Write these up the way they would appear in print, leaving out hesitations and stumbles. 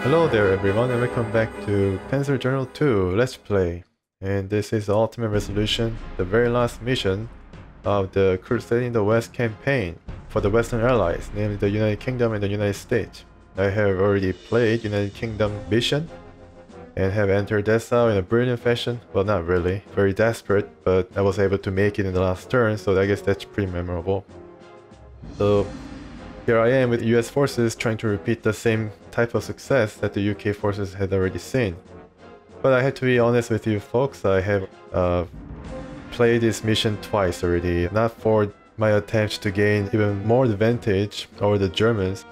Hello there everyone and welcome back to Panzer Journal 2 Let's Play. And this is the ultimate resolution, the very last mission of the Crusade in the West campaign for the Western Allies, namely the United Kingdom and the United States. I have already played United Kingdom mission and have entered Dessau in a brilliant fashion. Well, not really, very desperate, but I was able to make it in the last turn, so I guess that's pretty memorable. So here I am with US forces trying to repeat the same type of success that the UK forces had already seen. But I had to be honest with you folks, I have played this mission twice already, not for my attempt to gain even more advantage over the Germans.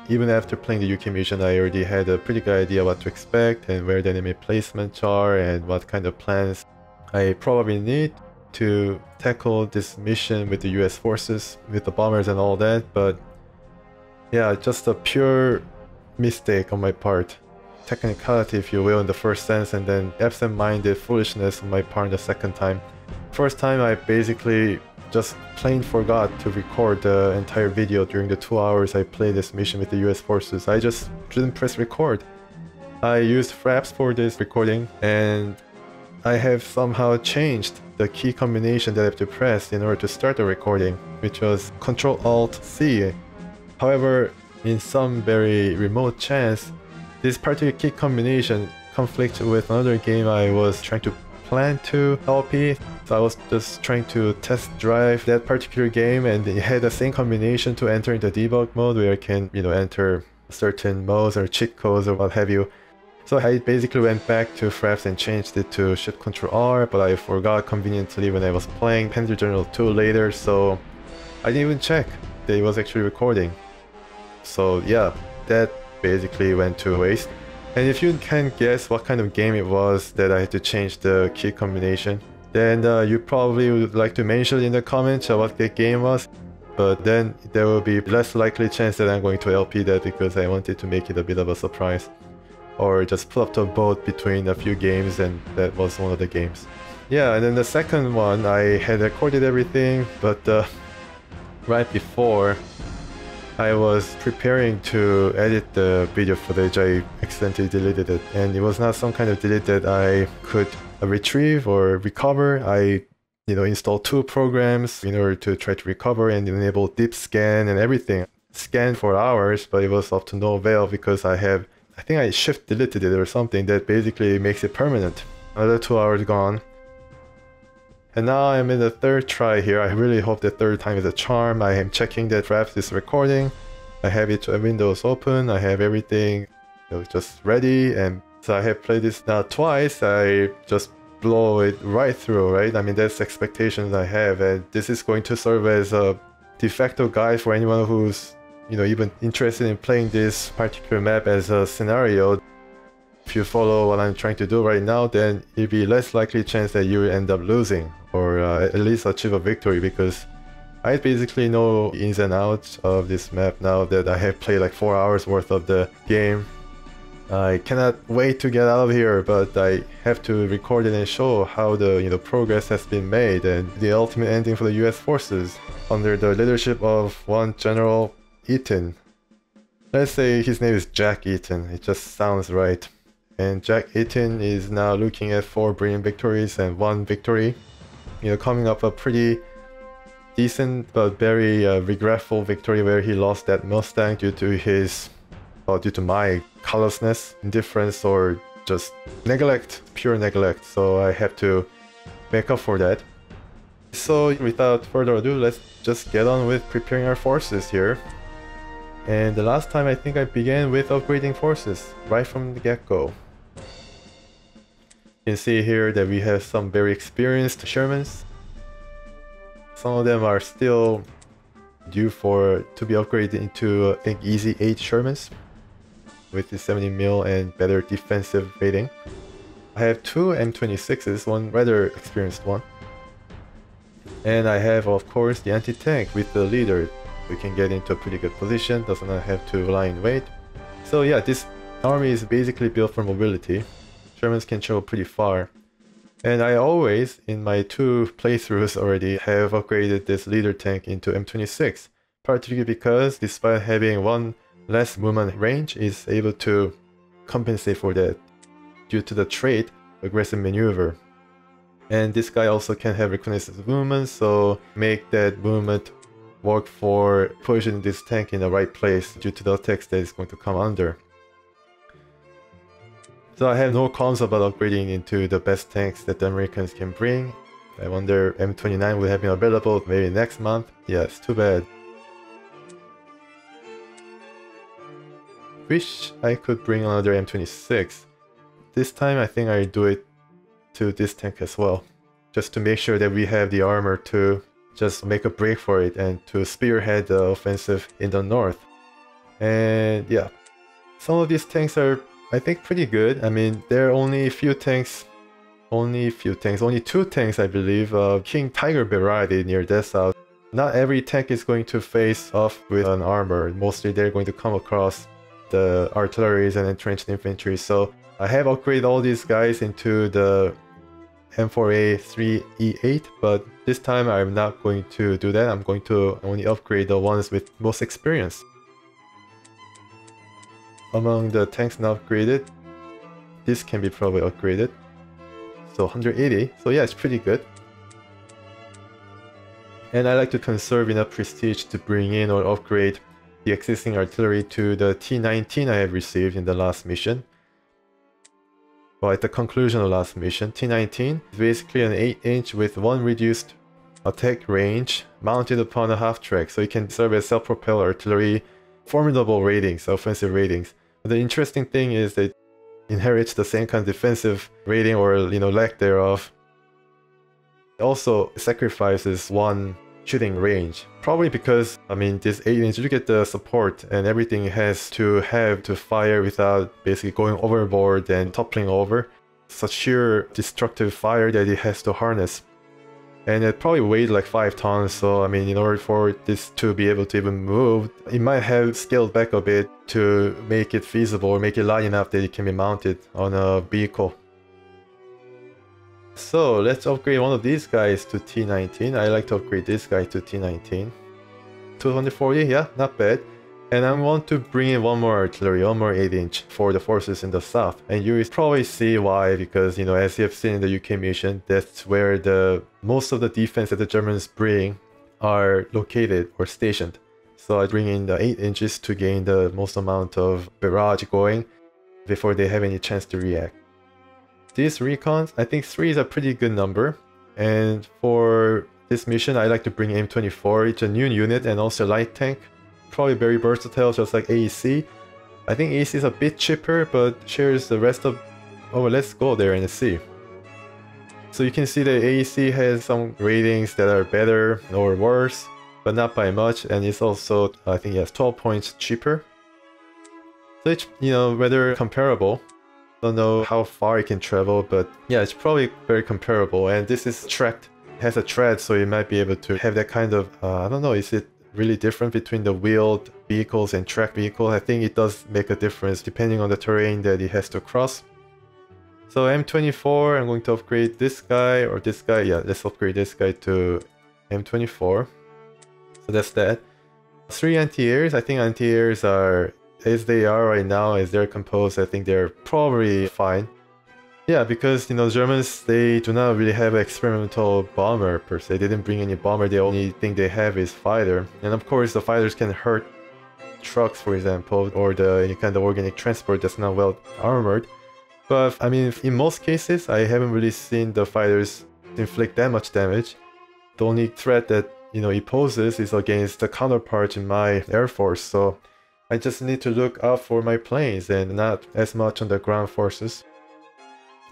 Even after playing the UK mission, I already had a pretty good idea what to expect and where the enemy placements are and what kind of plans I probably need to tackle this mission with the US forces, with the bombers and all that, but yeah, just a pure mistake on my part. Technicality, if you will, in the first sense, and then absent-minded foolishness on my part the second time. First time I basically just plain forgot to record the entire video during the 2 hours I played this mission with the US forces. I just didn't press record. I used fraps for this recording and I have somehow changed the key combination that I have to press in order to start the recording, which was Ctrl-Alt-C. However, in some very remote chance, this particular key combination conflicts with another game I was trying to plan to LP. So I was just trying to test drive that particular game, and it had the same combination to enter into debug mode where I can, enter certain modes or cheat codes or what have you. So I basically went back to fraps and changed it to Shift Ctrl R, but I forgot conveniently when I was playing Panzer Journal 2 later, so I didn't even check that it was actually recording. So yeah, that basically went to waste. And if you can guess what kind of game it was that I had to change the key combination, then you probably would like to mention in the comments what the game was. But then there will be less likely chance that I'm going to LP that because I wanted to make it a bit of a surprise. Or just put up the boat between a few games, and that was one of the games. Yeah, and then the second one, I had recorded everything, but right before I was preparing to edit the video footage, I accidentally deleted it, and it was not some kind of delete that I could retrieve or recover. I installed 2 programs in order to try to recover and enable deep scan and everything. Scanned for hours, but it was up to no avail because I think I shift deleted it or something that basically makes it permanent. Another 2 hours gone. And now I'm in the third try here. I really hope the third time is a charm. I am checking that fraps is recording. I have it Windows open. I have everything just ready. And so I have played this now twice. I just blow it right through, right? I mean, that's expectations I have. And this is going to serve as a de facto guide for anyone who's even interested in playing this particular map as a scenario. If you follow what I'm trying to do right now, then it'll be less likely chance that you will end up losing or at least achieve a victory, because I basically know ins and outs of this map now that I have played like 4 hours worth of the game. I cannot wait to get out of here, but I have to record it and show how the progress has been made and the ultimate ending for the US forces under the leadership of one General Eaton. Let's say his name is Jack Eaton, it just sounds right. And Jack Eaton is now looking at 4 brilliant victories and 1 victory. Coming up a pretty decent but very regretful victory where he lost that Mustang due to my callousness, indifference, or just neglect, pure neglect. So I have to make up for that. So without further ado, let's just get on with preparing our forces here. And the last time I think I began with upgrading forces right from the get-go. You can see here that we have some very experienced Shermans. Some of them are still due to be upgraded into I think easy 8 Shermans with the 70mm and better defensive rating. I have 2 M26s, one rather experienced one. And I have of course the anti-tank with the leader. We can get into a pretty good position, does not have to lie in wait. So yeah, this army is basically built for mobility. Shermans can travel pretty far. And I always, in my 2 playthroughs already, have upgraded this leader tank into M26. Particularly because, despite having 1 less movement range, is able to compensate for that due to the trait aggressive maneuver. And this guy also can have reconnaissance movement, so make that movement work for positioning this tank in the right place due to the attacks that it's going to come under. So I have no qualms about upgrading into the best tanks that the Americans can bring. I wonder M29 will have been available maybe next month. Yeah, it's too bad. Wish I could bring another M26. This time I think I do it to this tank as well, just to make sure that we have the armor to just make a break for it and to spearhead the offensive in the north. And yeah, some of these tanks are, I think, pretty good. I mean, there are only two tanks, only two tanks I believe, King Tiger variety near Dessau. Not every tank is going to face off with an armor. Mostly they're going to come across the artilleries and entrenched infantry. So I have upgraded all these guys into the M4A3E8, but this time I'm not going to do that. I'm going to only upgrade the ones with most experience. Among the tanks not upgraded, this can be probably upgraded. So 180, so yeah, it's pretty good. And I like to conserve enough prestige to bring in or upgrade the existing artillery to the T19 I have received in the last mission. Well, at the conclusion of the last mission, T19 is basically an 8-inch with one reduced attack range mounted upon a half-track, so it can serve as self-propelled artillery, formidable ratings, offensive ratings. But the interesting thing is that it inherits the same kind of defensive rating or lack thereof. It also sacrifices one shooting range, probably because this 8-inch, you get the support and everything has to fire without basically going overboard and toppling over. Such sheer destructive fire that it has to harness, and it probably weighed like 5 tons. So in order for this to be able to even move, it might have scaled back a bit to make it feasible or make it light enough that it can be mounted on a vehicle. So let's upgrade one of these guys to T19. I like to upgrade this guy to T19. 240, yeah, not bad. And I want to bring in one more artillery, one more 8-inch for the forces in the south. And you will probably see why, because as you have seen in the UK mission, that's where most of the defense that the Germans bring are located or stationed. So I bring in the 8 inches to gain the most amount of barrage going before they have any chance to react. These recons, I think 3 is a pretty good number, and for this mission I like to bring M24. It's a new unit and also light tank, probably very versatile just like AEC. I think AEC is a bit cheaper but shares the rest of... oh, let's go there and see. So you can see that AEC has some ratings that are better or worse, but not by much, and it's also, I think, yes, 12 points cheaper. So it's, rather comparable. Don't know how far it can travel, but yeah, it's probably very comparable. And this is tracked, has a tread, so you might be able to have that kind of, I don't know, is it really different between the wheeled vehicles and tracked vehicles? I think it does make a difference depending on the terrain that it has to cross. So M24, I'm going to upgrade this guy or this guy. Yeah, let's upgrade this guy to M24. So that's that. 3 anti-airs. I think anti-airs are, as they are right now, as they're composed, I think they're probably fine. Yeah, because Germans, they do not really have an experimental bomber per se. They didn't bring any bomber. The only thing they have is fighter. And of course the fighters can hurt trucks, for example, or any kind of organic transport that's not well armored. But in most cases I haven't really seen the fighters inflict that much damage. The only threat that it poses is against the counterparts in my air force, so I just need to look out for my planes and not as much on the ground forces.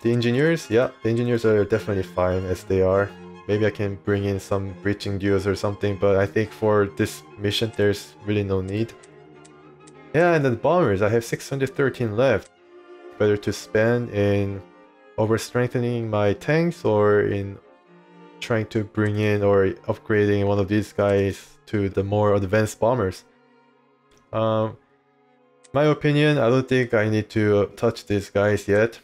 The engineers, yeah, the engineers are definitely fine as they are. Maybe I can bring in some breaching duos or something, but I think for this mission there's really no need. Yeah, and the bombers, I have 613 left. Better to spend in over strengthening my tanks or in trying to bring in or upgrading one of these guys to the more advanced bombers. My opinion, I don't think I need to touch these guys yet.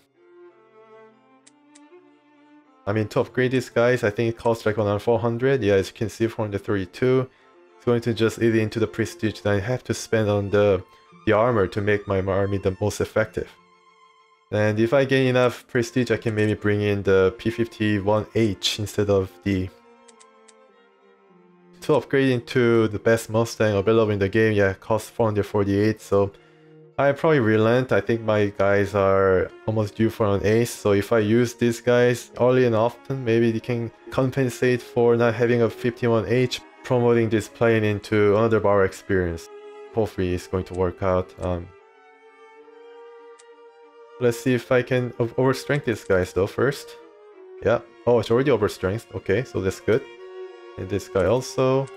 To upgrade these guys, I think it costs like around 400. Yeah, as you can see, 432. It's going to just eat into the prestige that I have to spend on the armor to make my army the most effective. And if I gain enough prestige, I can maybe bring in the P51H instead of the... To upgrade into the best Mustang available in the game, yeah, costs 448, so I probably relent. I think my guys are almost due for an ace, so if I use these guys early and often, maybe they can compensate for not having a 51H, promoting this plane into another bar experience. Hopefully it's going to work out. Let's see if I can overstrength these guys though first. Yeah, oh, it's already overstrength. Okay, so that's good. And this guy also.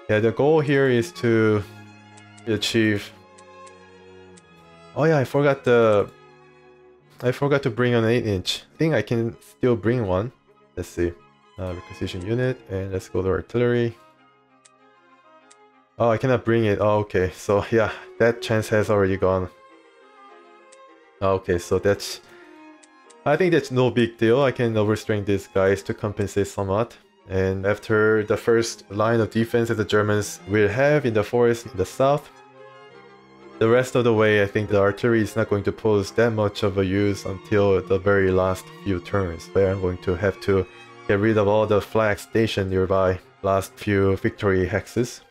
Yeah, the goal here is to achieve... Oh yeah, I forgot to bring an 8-inch. I think I can still bring one. Let's see. Requisition unit, and let's go to artillery. Oh, I cannot bring it. Oh, okay. So yeah, that chance has already gone. Okay, so that's... I think that's no big deal. I can overstrength these guys to compensate somewhat. And after the first line of defense that the Germans will have in the forest in the south, the rest of the way, I think the artillery is not going to pose that much of a use until the very last few turns, where I'm going to have to get rid of all the flags stationed nearby, last few victory hexes.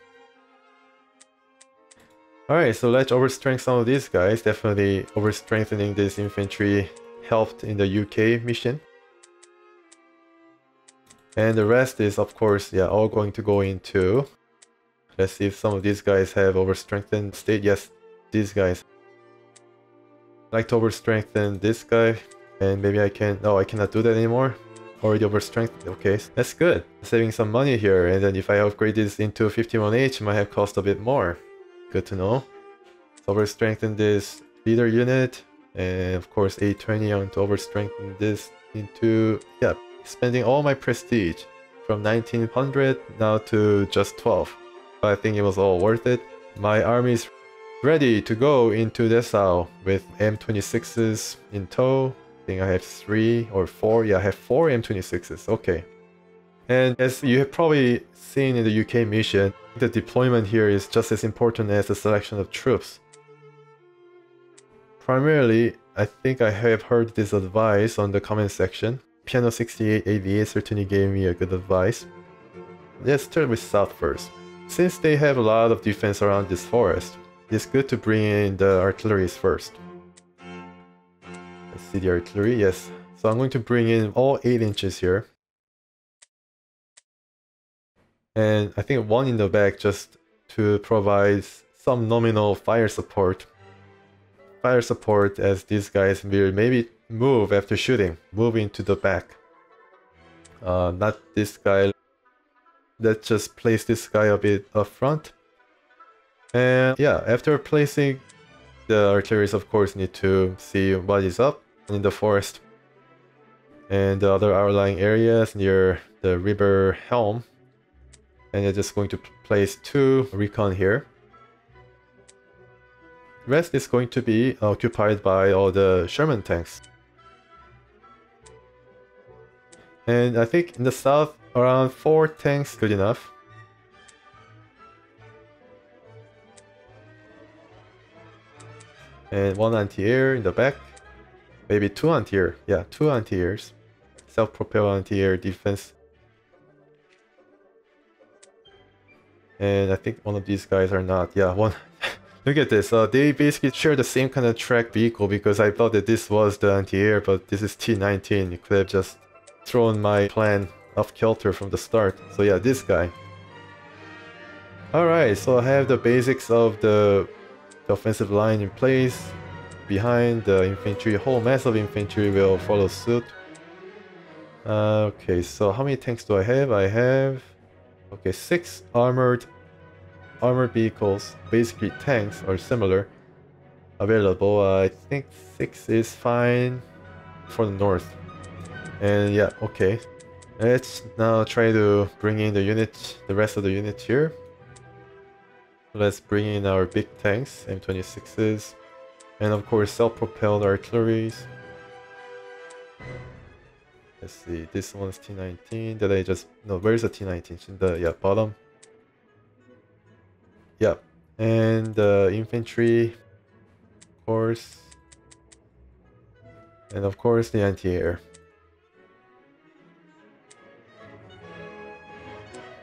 Alright, so let's overstrength some of these guys. Definitely overstrengthening this infantry helped in the UK mission. And the rest is, of course, yeah, all going to go into... Let's see if some of these guys have overstrengthened state. Yes, these guys. I'd like to overstrengthen this guy. And maybe I can... No, I cannot do that anymore. Already overstrengthened. Okay, that's good. Saving some money here. And then if I upgrade this into 51H, it might have cost a bit more. Good to know. So overstrengthen this leader unit. And of course, 820, I want to overstrengthen this into... Yeah, spending all my prestige from 1900 now to just 12. I think it was all worth it. My army is ready to go into Dessau with M26s in tow. I think I have 3 or 4. Yeah, I have 4 M26s. Okay. And as you have probably seen in the UK mission, the deployment here is just as important as the selection of troops. Primarily, I think I have heard this advice on the comment section. Piano 68 AVA certainly gave me a good advice. Let's start with south first. Since they have a lot of defense around this forest, it's good to bring in the artilleries first. Let's see the artillery, yes. So I'm going to bring in all 8 inches here. And I think 1 in the back just to provide some nominal fire support. Fire support as these guys will maybe move after shooting, move into the back. Not this guy. Let's just place this guy a bit up front. And yeah, after placing the artilleries, of course, need to see what is up in the forest and the other outlying areas near the river helm. And they're just going to place 2 recon here. Rest is going to be occupied by all the Sherman tanks. And I think in the south, around 4 tanks good enough. And 1 anti-air in the back. Maybe 2 anti-air. Yeah, 2 anti-airs. Self-propelled anti-air defense. And I think one of these guys are not. Yeah, one. Look at this. They basically share the same kind of track vehicle because I thought that this was the anti-air, but this is T-19. You could have just thrown my plan off kilter from the start. So yeah, this guy. Alright, so I have the basics of the offensive line in place. Behind the infantry, a whole mass of infantry will follow suit. Okay, so how many tanks do I have? I have... Okay, 6 armored vehicles, basically tanks or similar, available. I think 6 is fine for the north. And yeah, okay. Let's now try to bring in the rest of the units here. Let's bring in our big tanks, M26s, and of course self-propelled artilleries. Let's see, this one's T19. Did I just... No, where's the T19? It's in the, yeah, bottom. Yeah, and the infantry, of course. And of course the anti-air.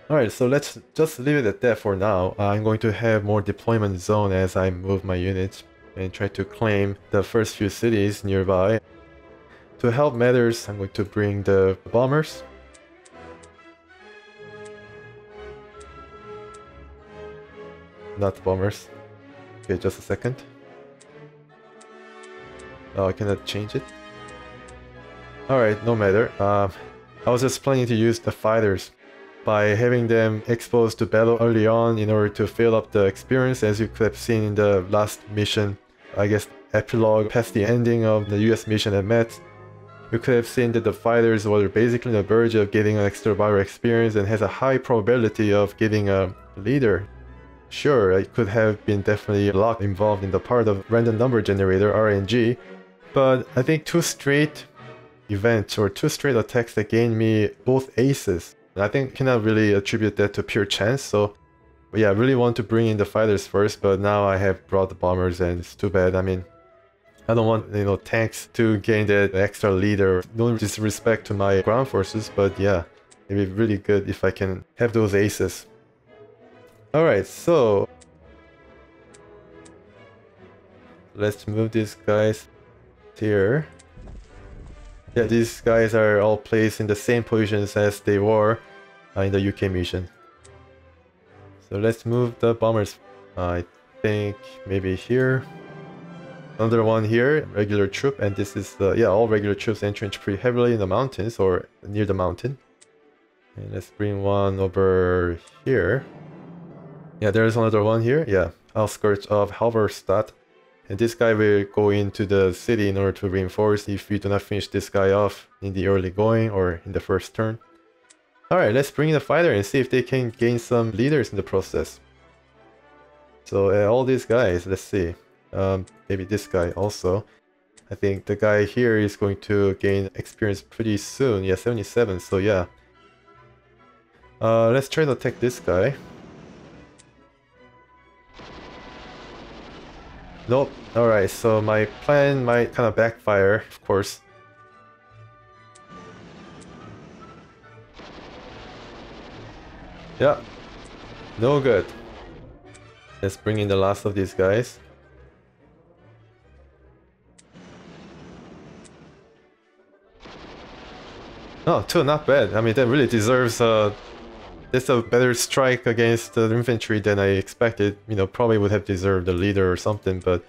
Alright, so let's just leave it at that for now. I'm going to have more deployment zone as I move my units and try to claim the first few cities nearby. To help matters, I'm going to bring the bombers. Not the bombers. Okay, just a second. Oh, I cannot change it. Alright, no matter. I was just planning to use the fighters by having them exposed to battle early on in order to fill up the experience, as you could have seen in the last mission. I guess epilogue past the ending of the US mission at Metz. You could have seen that the fighters were basically on the verge of getting an extra battle experience and has a high probability of getting a leader. Sure, it could have been definitely a lot involved in the part of random number generator, RNG, but I think 2 straight events or 2 straight attacks that gained me both aces. I think cannot really attribute that to pure chance, so but yeah, I really want to bring in the fighters first, but now I have brought the bombers and it's too bad. I mean, I don't want, you know, tanks to gain that extra leader. No disrespect to my ground forces, but yeah, it'd be really good if I can have those aces. Alright, so let's move these guys here. Yeah, these guys are all placed in the same positions as they were in the UK mission. So let's move the bombers. I think maybe here. Another one here, regular troop, and this is the, yeah, all regular troops entrench pretty heavily in the mountains or near the mountain. And let's bring one over here. Yeah, there's another one here. Yeah, outskirts of Halberstadt. And this guy will go into the city in order to reinforce if we do not finish this guy off in the early going or in the first turn. Alright, let's bring in the fighter and see if they can gain some leaders in the process. So all these guys, let's see. Maybe this guy also. I think the guy here is going to gain experience pretty soon. Yeah, 77, so yeah. Let's try to attack this guy. Nope. Alright, so my plan might kind of backfire, of course. Yeah. No good. Let's bring in the last of these guys. Oh, 2, not bad. I mean, that really deserves that's a better strike against the infantry than I expected. You know, probably would have deserved a leader or something, but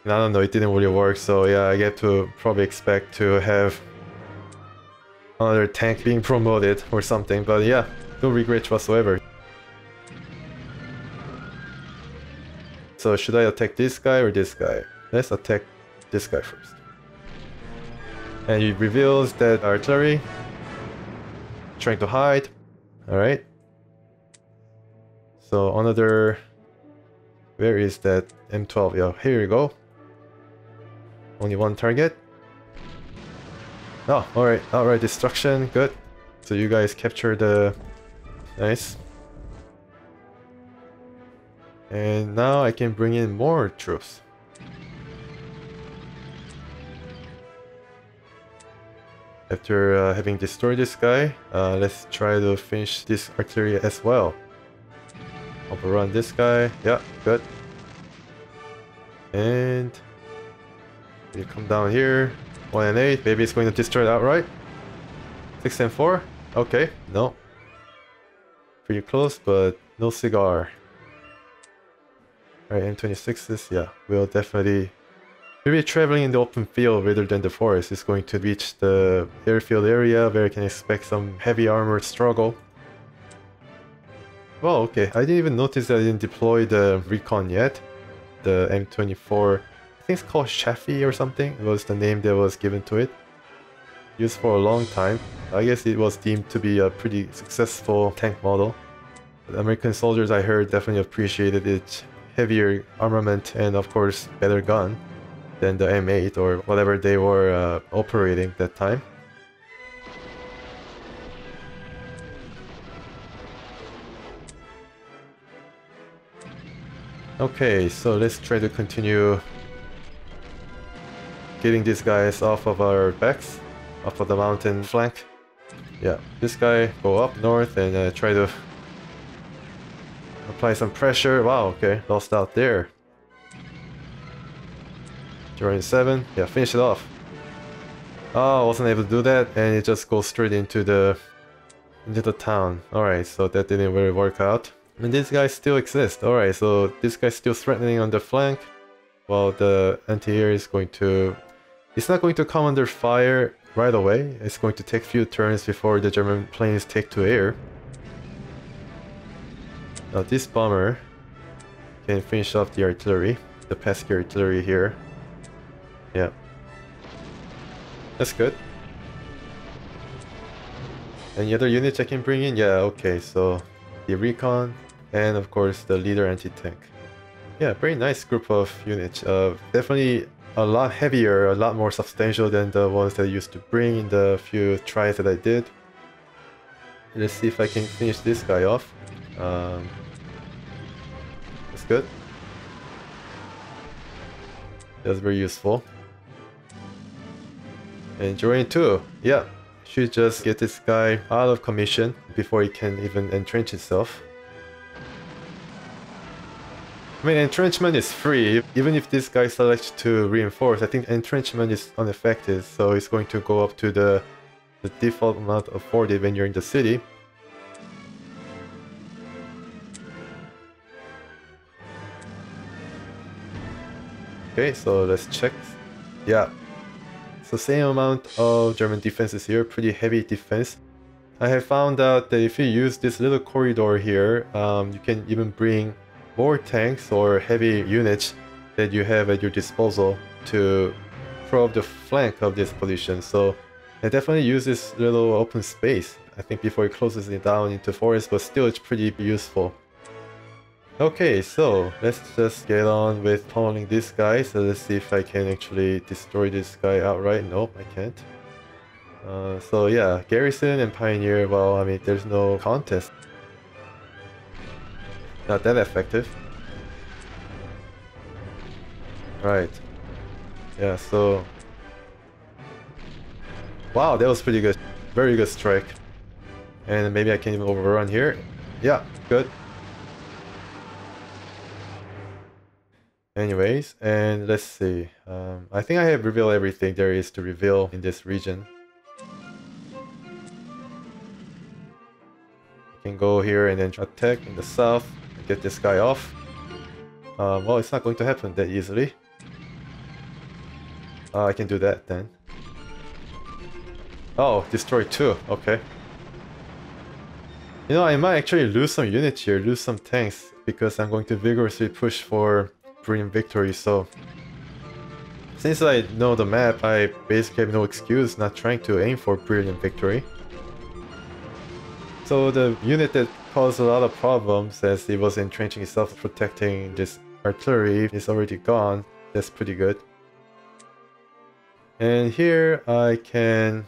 I don't know, it didn't really work, so yeah, I get to probably expect to have another tank being promoted or something, but yeah, no regrets whatsoever. So should I attack this guy or this guy? Let's attack this guy first. And it reveals that artillery trying to hide. Alright. So another... Where is that M12? Yeah, here we go. Only one target. Oh, alright, alright, destruction, good. So you guys capture the... Nice. And now I can bring in more troops. After having destroyed this guy, let's try to finish this artillery as well. Overrun this guy. Yeah, good. And you come down here. 1 and 8. Maybe it's going to destroy it outright. 6 and 4. Okay, no. Pretty close, but no cigar. Alright, M26s, yeah, will definitely... Maybe traveling in the open field rather than the forest is going to reach the airfield area where I can expect some heavy armored struggle. Well, okay, I didn't even notice that I didn't deploy the recon yet. The M24, I think it's called Shafi or something, it was the name that was given to it. Used for a long time. I guess it was deemed to be a pretty successful tank model. The American soldiers, I heard, definitely appreciated its heavier armament and of course better gun than the M8 or whatever they were operating at that time. Okay, so let's try to continue getting these guys off of our backs, off of the mountain flank. Yeah, this guy go up north and try to apply some pressure. Wow, okay, lost out there. Drawing 7, yeah, finish it off. Oh, I wasn't able to do that, and it just goes straight into the town. Alright, so that didn't really work out. And this guy still exists. Alright, so this guy's still threatening on the flank, while the anti-air is going to... It's not going to come under fire right away. It's going to take a few turns before the German planes take to air. Now this bomber can finish off the artillery, the pesky artillery here. Yeah. That's good. Any other units I can bring in? Yeah, okay, so the recon and of course the leader anti-tank. Yeah, very nice group of units. Definitely a lot heavier, a lot more substantial than the ones that I used to bring in the few tries that I did. Let's see if I can finish this guy off. That's good. That's very useful. And drawing 2, yeah, should just get this guy out of commission before he can even entrench himself. I mean, entrenchment is free. Even if this guy selects to reinforce, I think entrenchment is unaffected, so it's going to go up to the default amount of 40 when you're in the city. Okay, so let's check. Yeah. So same amount of German defenses here, pretty heavy defense. I have found out that if you use this little corridor here, you can even bring more tanks or heavy units that you have at your disposal to probe the flank of this position. So I definitely use this little open space, I think, before it closes it down into forest, but still it's pretty useful. Okay, so let's just get on with pummeling this guy. So let's see if I can actually destroy this guy outright. Nope, I can't. So yeah, Garrison and Pioneer, well, I mean, there's no contest. Not that effective. Right. Yeah, so... Wow, that was pretty good. Very good strike. And maybe I can even overrun here. Yeah, good. Anyways, and let's see. I think I have revealed everything there is to reveal in this region. You can go here and then attack in the south and get this guy off. Well, it's not going to happen that easily. I can do that then. Oh, destroy 2. Okay. You know, I might actually lose some units here, lose some tanks, because I'm going to vigorously push for brilliant victory. So since I know the map, I basically have no excuse not trying to aim for brilliant victory. So the unit that caused a lot of problems as it was entrenching itself, protecting this artillery, is already gone. That's pretty good. And here I can,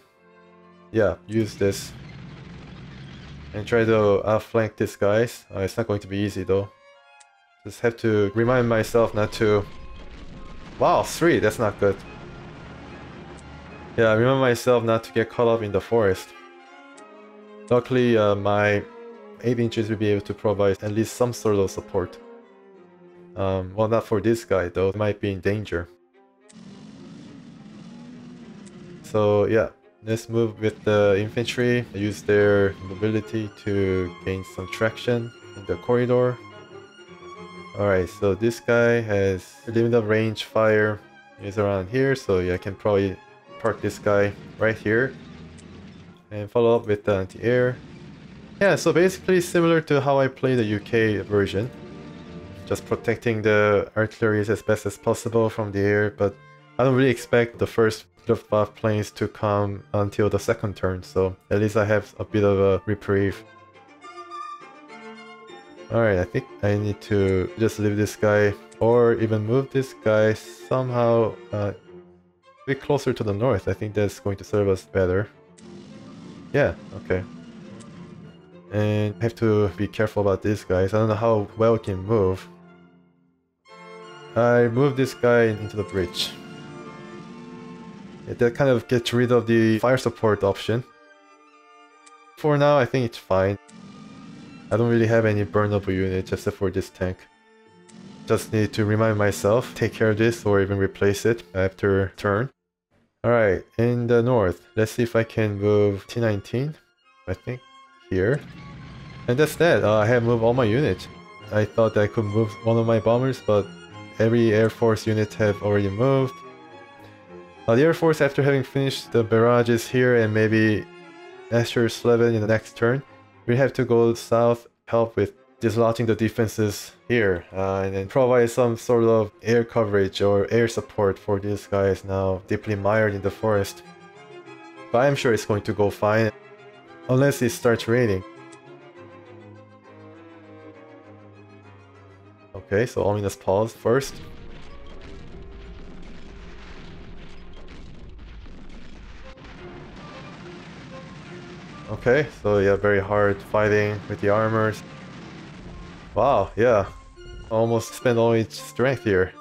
yeah, use this and try to outflank these guys. It's not going to be easy though. Just have to remind myself not to... Wow, 3, that's not good. Yeah, remind myself not to get caught up in the forest. Luckily, my 8 inches will be able to provide at least some sort of support. Well, not for this guy though, it might be in danger. So yeah, let's move with the infantry, use their mobility to gain some traction in the corridor. Alright, so this guy has limited range fire. He's around here, so yeah, I can probably park this guy right here and follow up with the anti-air. Yeah, so basically similar to how I play the UK version. Just protecting the artillery as best as possible from the air, but I don't really expect the first Luftwaffe planes to come until the second turn, so at least I have a bit of a reprieve. Alright, I think I need to just leave this guy, or even move this guy somehow a bit closer to the north. I think that's going to serve us better. Yeah, okay. And I have to be careful about these guys. I don't know how well it can move. I moved this guy into the bridge. That kind of gets rid of the fire support option. For now, I think it's fine. I don't really have any burnable units except for this tank. Just need to remind myself, take care of this or even replace it after turn. Alright, in the north, let's see if I can move T-19, I think, here. And that's that, I have moved all my units. I thought I could move one of my bombers, but every Air Force unit have already moved. The Air Force, after having finished the barrages here and maybe Aschersleben in the next turn, we have to go south, help with dislodging the defenses here, and then provide some sort of air coverage or air support for these guys now deeply mired in the forest. But I'm sure it's going to go fine, unless it starts raining. Okay, so ominous pause first. Okay, so yeah, very hard fighting with the armors. Wow, yeah. Almost spent all its strength here.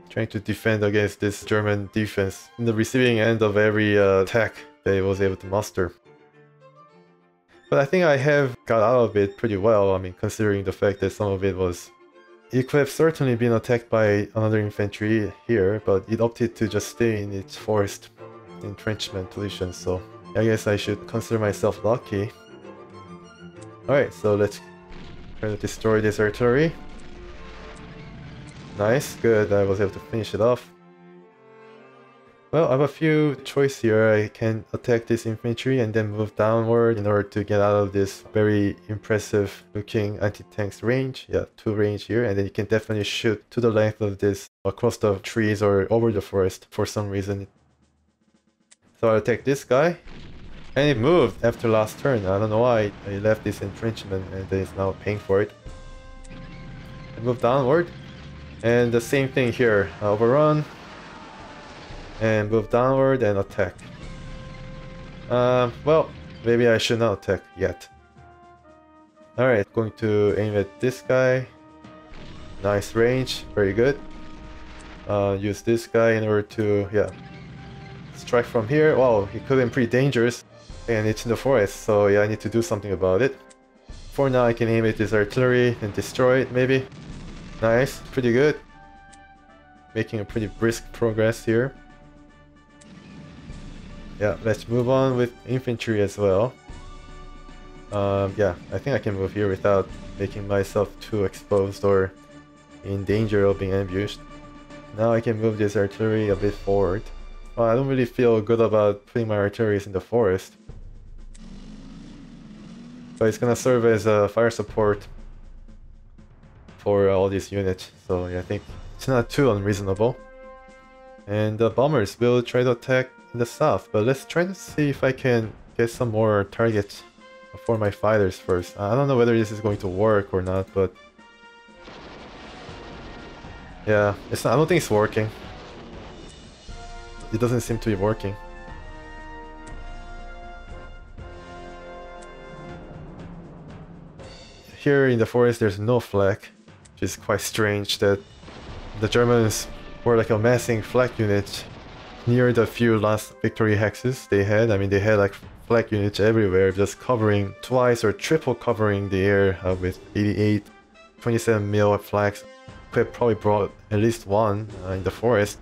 Trying to defend against this German defense in the receiving end of every attack that it was able to muster. But I think I have got out of it pretty well, I mean, considering the fact that some of it was... It could have certainly been attacked by another infantry here, but it opted to just stay in its forest entrenchment position, so... I guess I should consider myself lucky. Alright, so let's try to destroy this artillery. Nice, good, I was able to finish it off. Well, I have a few choices here. I can attack this infantry and then move downward in order to get out of this very impressive looking anti-tanks range. Yeah, 2 range here, and then you can definitely shoot to the length of this across the trees or over the forest for some reason. So I'll attack this guy. And it moved after last turn. I don't know why I left this entrenchment and then it's now paying for it. I move downward. And the same thing here. Overrun. And move downward and attack. Well, maybe I should not attack yet. Alright, going to aim at this guy. Nice range, very good. Use this guy in order to, yeah, strike from here. Wow, he could have been pretty dangerous. And it's in the forest, so yeah, I need to do something about it. For now, I can aim at this artillery and destroy it, maybe. Nice, pretty good. Making a pretty brisk progress here. Yeah, let's move on with infantry as well. Yeah, I think I can move here without making myself too exposed or in danger of being ambushed. Now I can move this artillery a bit forward. Well, I don't really feel good about putting my artilleries in the forest. But it's gonna serve as a fire support for all these units. So yeah, I think it's not too unreasonable. And the bombers will try to attack in the south. But let's try to see if I can get some more targets for my fighters first. I don't know whether this is going to work or not, but... yeah, it's not, I don't think it's working. It doesn't seem to be working. Here in the forest there's no flak, which is quite strange that the Germans were like amassing flak units near the few last victory hexes they had. I mean, they had like flak units everywhere, just covering twice or triple covering the air with 88, 27mm flags. Could have probably brought at least one in the forest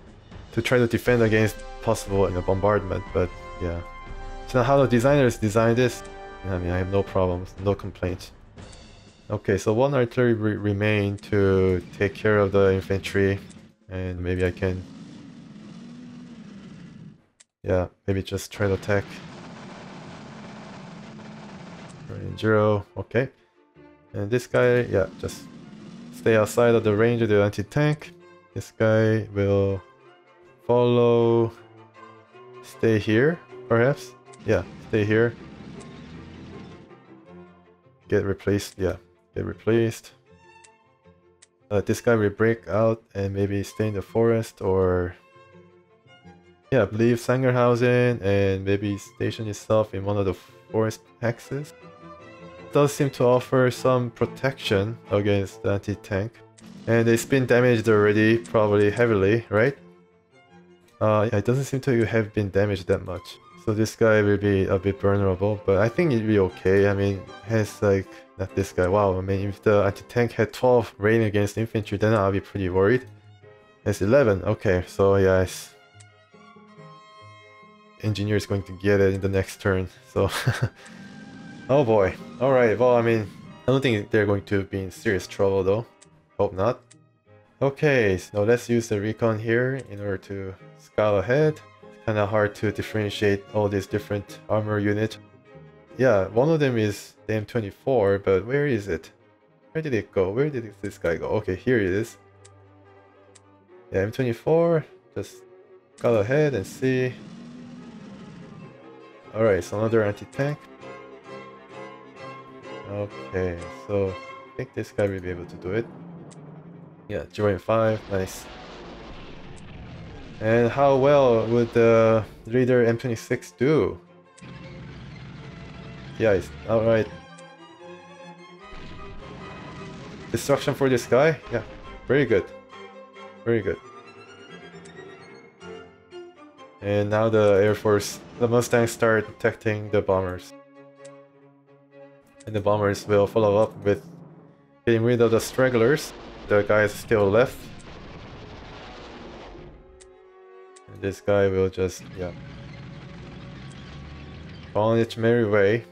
to try to defend against possible bombardment, but yeah. So now how the designers designed this, I mean, I have no problems, no complaints. Okay, so one artillery remain to take care of the infantry, and maybe I can... yeah, maybe just try to attack. 0, okay. And this guy, yeah, just stay outside of the range of the anti-tank. This guy will follow... stay here, perhaps? Yeah, stay here. Get replaced, yeah, get replaced. This guy will break out and maybe stay in the forest, or... yeah, leave Sangerhausen and maybe station itself in one of the forest hexes. Does seem to offer some protection against the anti-tank. And it's been damaged already, probably heavily, right? It doesn't seem to have been damaged that much. So this guy will be a bit vulnerable, but I think it'll be okay. I mean, has like, not this guy, wow, I mean, if the anti-tank had 12 rating against infantry, then I'll be pretty worried. It's 11, okay, so yeah, engineer is going to get it in the next turn, so... Oh boy, alright, well, I mean, I don't think they're going to be in serious trouble though. Hope not. Okay, so let's use the recon here in order to scout ahead. Kind of hard to differentiate all these different armor units. Yeah, one of them is the M24, but where is it? Where did it go? Where did this guy go? Okay, here it is. Yeah, M24, just scout ahead and see. Alright, so another anti-tank. Okay, so I think this guy will be able to do it. Yeah, 0.5, nice. And how well would the leader M26 do? Yeah, it's alright. Destruction for this guy? Yeah, very good. Very good. And now the Air Force, the Mustangs start protecting the bombers. And the bombers will follow up with getting rid of the stragglers. The guys still left. And this guy will just, yeah, go on its merry way.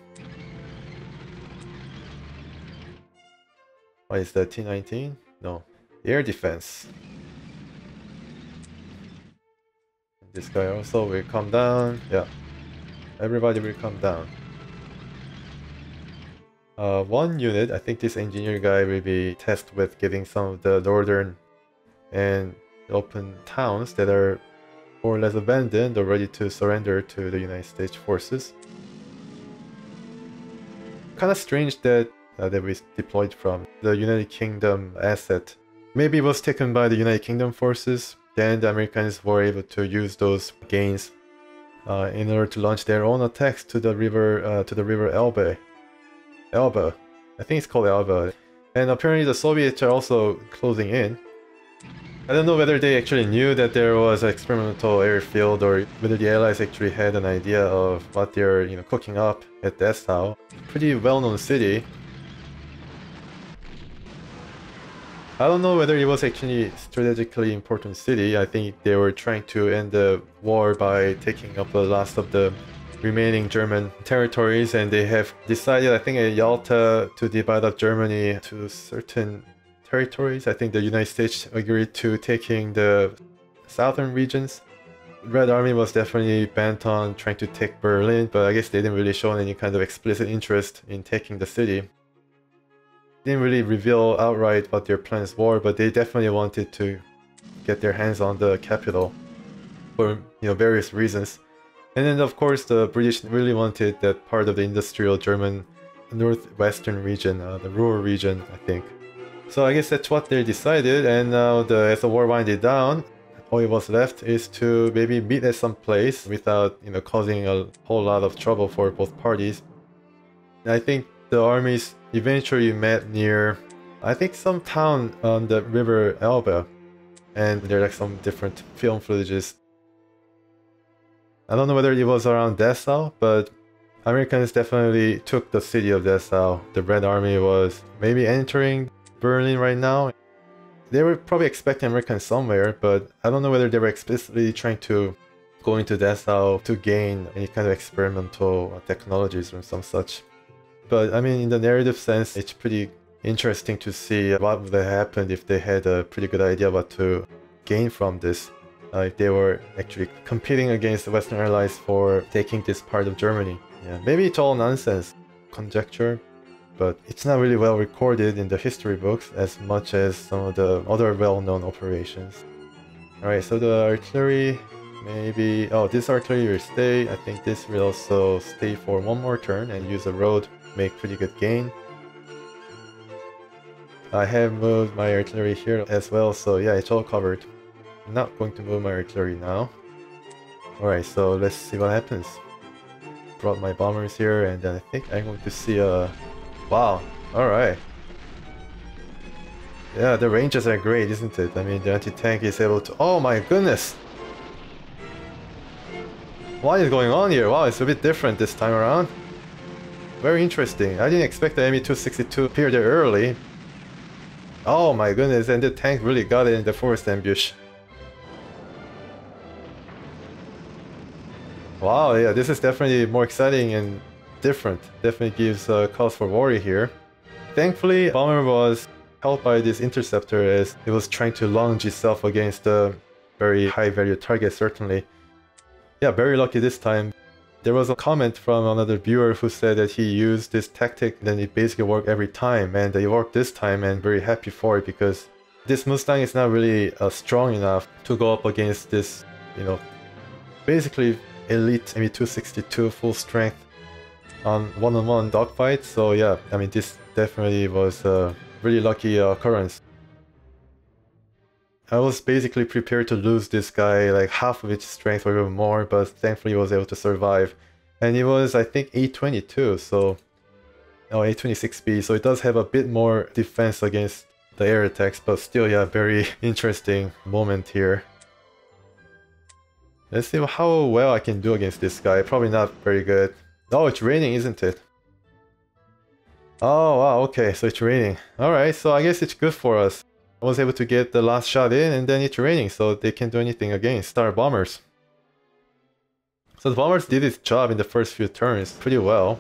What is that, T-19? No. Air defense. This guy also will come down. Yeah. Everybody will come down. One unit, I think this engineer guy will be tasked with getting some of the northern and open towns that are more or less abandoned or ready to surrender to the United States forces. Kind of strange that that was deployed from the United Kingdom asset. Maybe it was taken by the United Kingdom forces, then the Americans were able to use those gains in order to launch their own attacks to the river Elbe. Elbe. I think it's called Elbe. And apparently the Soviets are also closing in. I don't know whether they actually knew that there was an experimental airfield or whether the Allies actually had an idea of what they're, cooking up at Dessau. Pretty well-known city. I don't know whether it was actually a strategically important city. I think they were trying to end the war by taking up the last of the remaining German territories, and they have decided, I think, at Yalta to divide up Germany to certain territories. I think the United States agreed to taking the southern regions. Red Army was definitely bent on trying to take Berlin, but I guess they didn't really show any kind of explicit interest in taking the city. Didn't really reveal outright what their plans were, but they definitely wanted to get their hands on the capital for various reasons. And then of course the British really wanted that part of the industrial German northwestern region, the rural region, I think. So I guess that's what they decided, and now as the war winded down, all it was left is to maybe meet at some place without causing a whole lot of trouble for both parties. And I think the armies eventually met near, I think, some town on the river Elbe, and there are like some different film footages. I don't know whether it was around Dessau, but Americans definitely took the city of Dessau. The Red Army was maybe entering Berlin right now. They were probably expecting Americans somewhere, but I don't know whether they were explicitly trying to go into Dessau to gain any kind of experimental technologies or some such. But I mean, in the narrative sense, it's pretty interesting to see what would have happened if they had a pretty good idea what to gain from this. If they were actually competing against the Western Allies for taking this part of Germany. Yeah, maybe it's all nonsense, conjecture, but it's not really well recorded in the history books as much as some of the other well-known operations. Alright, so the artillery, maybe... Oh, this artillery will stay. I think this will also stay for one more turn and use the road, make pretty good gain. I have moved my artillery here as well, so yeah, it's all covered. I'm not going to move my artillery now. Alright, so let's see what happens. Brought my bombers here, and then I think I'm going to see a... Wow, alright. Yeah, the ranges are great, isn't it? I mean, the anti-tank is able to... Oh my goodness! What is going on here? Wow, it's a bit different this time around. Very interesting. I didn't expect the Me-262 to appear there early. Oh my goodness, and the tank really got it in the forest ambush. Wow, yeah, this is definitely more exciting and different. Definitely gives cause for worry here. Thankfully, bomber was helped by this interceptor as it was trying to launch itself against a very high value target, certainly. Yeah, very lucky this time. There was a comment from another viewer who said that he used this tactic and it basically worked every time, and it worked this time, and very happy for it because this Mustang is not really strong enough to go up against this, you know, basically elite Me-262 full strength on one-on-one dogfight. So yeah, I mean, this definitely was a really lucky occurrence. I was basically prepared to lose this guy like half of its strength or even more, but thankfully he was able to survive. And he was, I think, A22, so... oh, A26B, so it does have a bit more defense against the air attacks, but still, yeah, very interesting moment here. Let's see how well I can do against this guy. Probably not very good. Oh, it's raining, isn't it? Oh, wow, okay, so it's raining. Alright, so I guess it's good for us. I was able to get the last shot in, and then it's raining, so they can't do anything against our bombers. So the bombers did its job in the first few turns pretty well.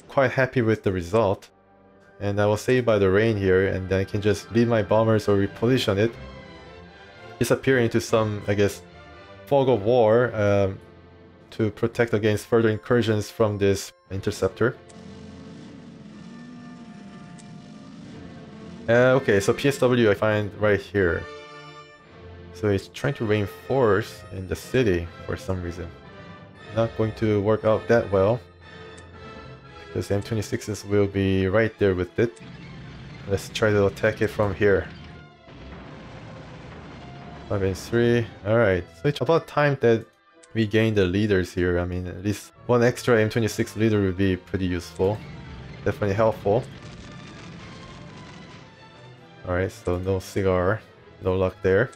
Quite happy with the result. And I was saved by the rain here, and then I can just lead my bombers or reposition it. Disappear into some, I guess, fog of war to protect against further incursions from this interceptor. Okay, so PSW I find right here. So it's trying to reinforce in the city for some reason. Not going to work out that well, because M26s will be right there with it. Let's try to attack it from here. 5 and 3. Alright, so it's about time that we gain the leaders here. I mean, at least one extra M26 leader would be pretty useful. Definitely helpful. Alright, so no cigar, no luck there.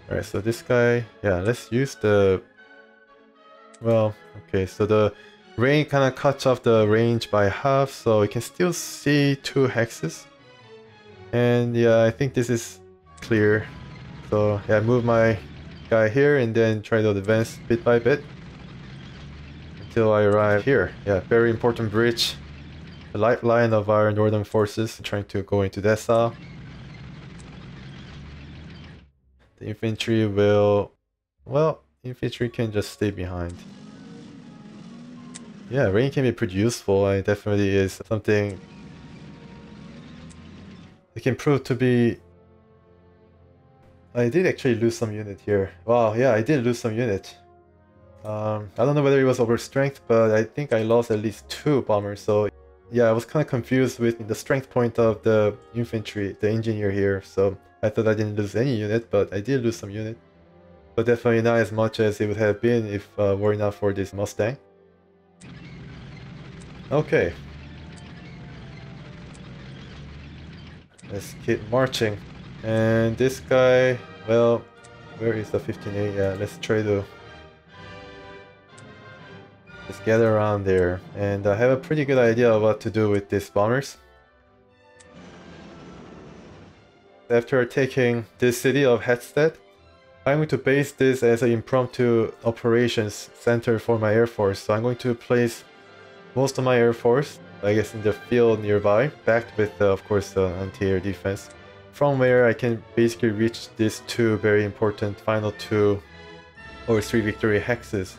Alright, so this guy, yeah, let's use the... well, okay, so the rain kind of cuts off the range by half, so we can still see 2 hexes. And yeah, I think this is clear. So yeah, move my guy here and then try to advance bit by bit until I arrive here. Yeah, very important bridge. The lifeline of our northern forces trying to go into Dessau. The infantry will... well, infantry can just stay behind. Yeah, rain can be pretty useful. It definitely is something... it can prove to be... I did actually lose some unit here. Wow, yeah, I did lose some unit. I don't know whether it was over strength, but I think I lost at least 2 bombers, so... yeah, I was kind of confused with the strength point of the infantry, the engineer here, so I thought I didn't lose any unit, but I did lose some unit. But definitely not as much as it would have been if were not for this Mustang. Okay. Let's keep marching. And this guy, well, where is the 15A? Yeah, let's try to... just gather around there, and I have a pretty good idea of what to do with these bombers. After taking this city of Hettstedt, I'm going to base this as an impromptu operations center for my air force. So I'm going to place most of my air force, I guess, in the field nearby, backed with, of course, anti-air defense, from where I can basically reach these 2 very important final 2 or 3 victory hexes.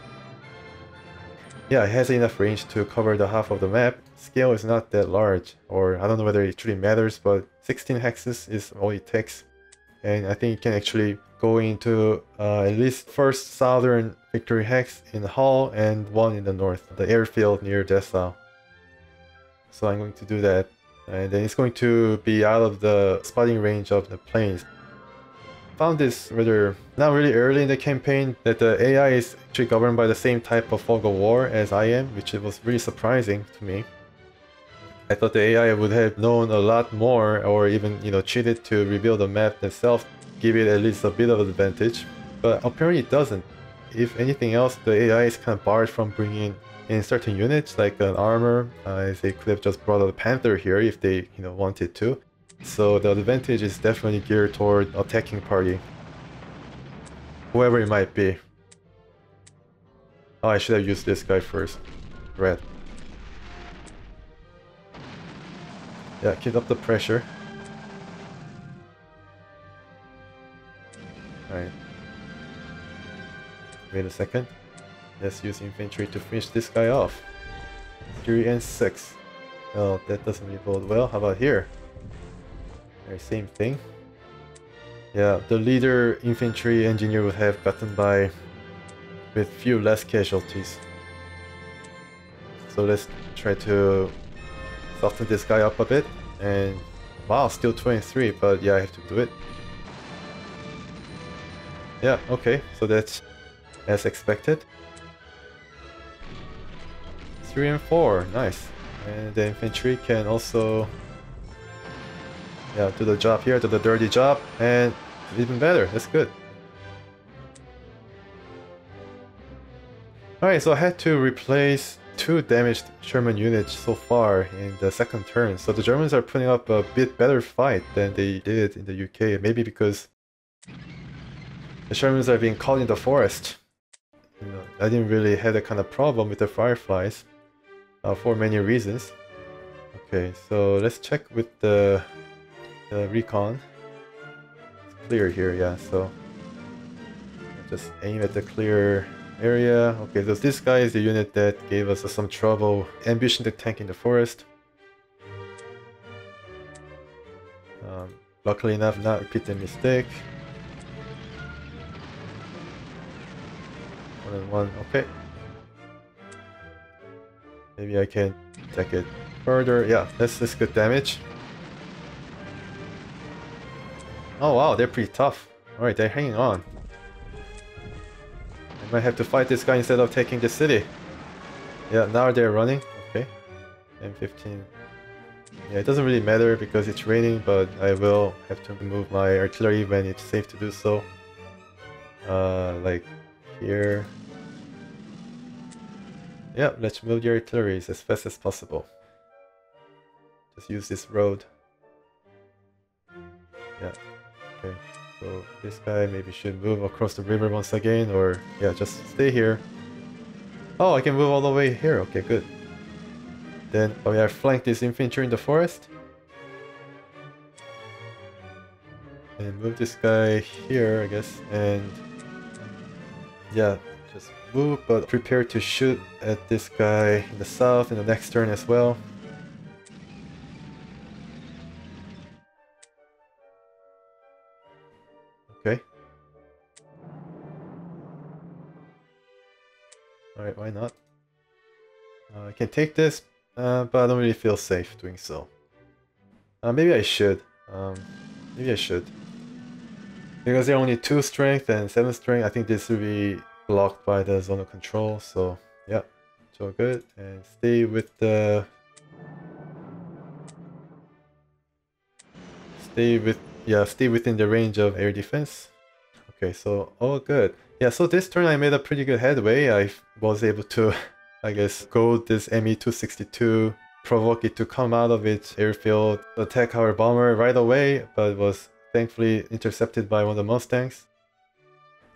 Yeah, it has enough range to cover the half of the map. Scale is not that large, or I don't know whether it truly matters, but 16 hexes is all it takes. And I think it can actually go into at least first southern victory hex in Haale and one in the north, the airfield near Dessau. So I'm going to do that. And then it's going to be out of the spotting range of the planes. Found this rather not really early in the campaign that the AI is actually governed by the same type of fog of war as I am, which was really surprising to me. I thought the AI would have known a lot more, or even, you know, cheated to reveal the map themselves, give it at least a bit of advantage, but apparently it doesn't. If anything else, the AI is kind of barred from bringing in certain units like an armor. They could have just brought out a Panzer here if they wanted to. So the advantage is definitely geared toward attacking party, whoever it might be. Oh, I should have used this guy first. Red. Yeah, keep up the pressure. Alright. Wait a second. Let's use infantry to finish this guy off. 3 and 6. Oh, that doesn't really bode well. How about here? Alright, same thing. Yeah, the leader infantry engineer would have gotten by with few less casualties. So let's try to soften this guy up a bit. And wow, still 23, but yeah, I have to do it. Yeah, okay, so that's as expected. 3 and 4, nice. And the infantry can also do the job here, do the dirty job, and even better, that's good. Alright, so I had to replace 2 damaged Sherman units so far in the second turn, so the Germans are putting up a bit better fight than they did in the UK, maybe because the Shermans are being caught in the forest. I didn't really have that kind of problem with the Fireflies for many reasons. Okay, so let's check with the recon. It's clear here, yeah, so just aim at the clear area. Okay, so this guy is the unit that gave us some trouble ambushing the tank in the forest. Luckily enough, not repeat the mistake. 1 and 1, okay. Maybe I can take it further. Yeah, that's good damage. Oh wow, they're pretty tough. Alright, they're hanging on. I might have to fight this guy instead of taking the city. Yeah, now they're running. Okay. M15. Yeah, it doesn't really matter because it's raining, but I will have to move my artillery when it's safe to do so. Like here. Yeah, let's move the artilleries as fast as possible. Just use this road. Yeah. Okay. So this guy maybe should move across the river once again, or yeah, just stay here. Oh, I can move all the way here. Okay, good. Then I flank this infantry in the forest. And move this guy here, I guess. And yeah, just move, but prepare to shoot at this guy in the south in the next turn as well. Okay. Alright, why not? I can take this, but I don't really feel safe doing so. Maybe I should. Maybe I should. Because they're only 2 strength and 7 strength, I think this will be blocked by the zone of control, so yeah, it's all good. And stay with the... Stay within the range of air defense. Okay, so all good. Yeah, so this turn I made a pretty good headway. I was able to, I guess, goad this Me-262, provoke it to come out of its airfield, attack our bomber right away, but was thankfully intercepted by one of the Mustangs.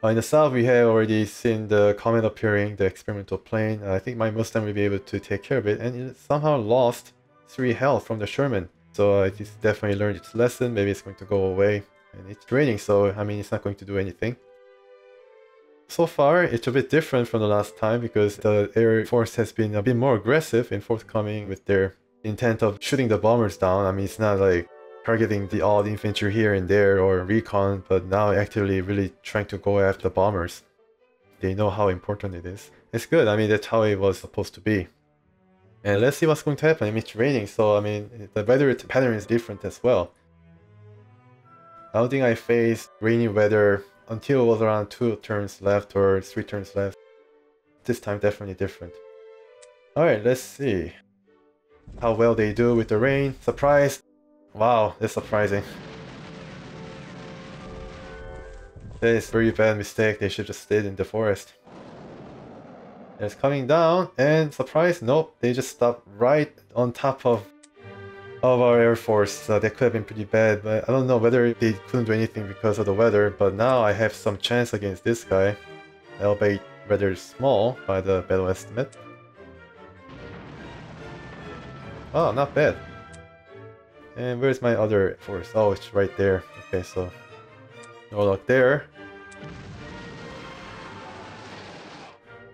In the south, we have already seen the comet appearing, the experimental plane. I think my Mustang will be able to take care of it, and it somehow lost 3 health from the Sherman. So it's definitely learned its lesson. Maybe it's going to go away. And it's raining, so I mean, it's not going to do anything. So far, it's a bit different from the last time because the Air Force has been a bit more aggressive and forthcoming with their intent of shooting the bombers down. I mean, it's not like targeting the odd infantry here and there or recon, but now actively really trying to go after the bombers. They know how important it is. It's good, I mean, that's how it was supposed to be. And let's see what's going to happen. I mean, it's raining, so I mean, the weather pattern is different as well. I don't think I faced rainy weather until it was around 2 turns left or 3 turns left. This time definitely different. Alright, let's see how well they do with the rain. Surprise! Wow, that's surprising. That is a very bad mistake. They should just stayed in the forest. It's coming down, and surprise, nope, they just stopped right on top of our air force. So that could have been pretty bad, but I don't know whether they couldn't do anything because of the weather. But now I have some chance against this guy, albeit rather small by the battle estimate. Oh, not bad. And where's my other force? Oh, it's right there. Okay, so no luck there.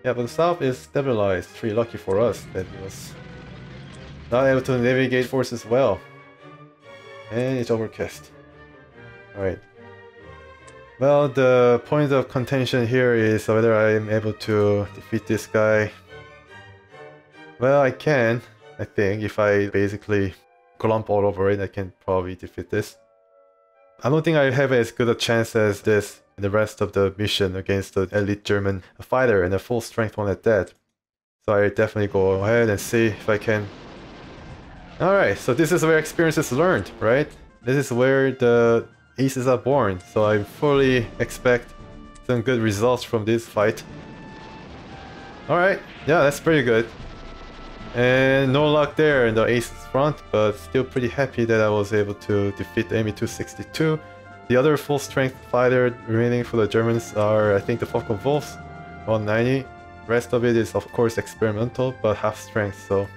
Yeah, but the south is stabilized. Pretty lucky for us that it was not able to navigate forces well. And it's overcast. Alright. Well, the point of contention here is whether I am able to defeat this guy. Well, I can, I think. If I basically clump all over it, I can probably defeat this. I don't think I have as good a chance as this in the rest of the mission against the elite German fighter, and a full strength one at that. So I definitely go ahead and see if I can. Alright, so this is where experience is learned, right? This is where the aces are born, so I fully expect some good results from this fight. Alright, yeah, that's pretty good. And no luck there in the aces front, but still pretty happy that I was able to defeat the Me-262. The other full strength fighter remaining for the Germans are, I think, the Focke-Wulfs, 190. Rest of it is of course experimental, but half strength, so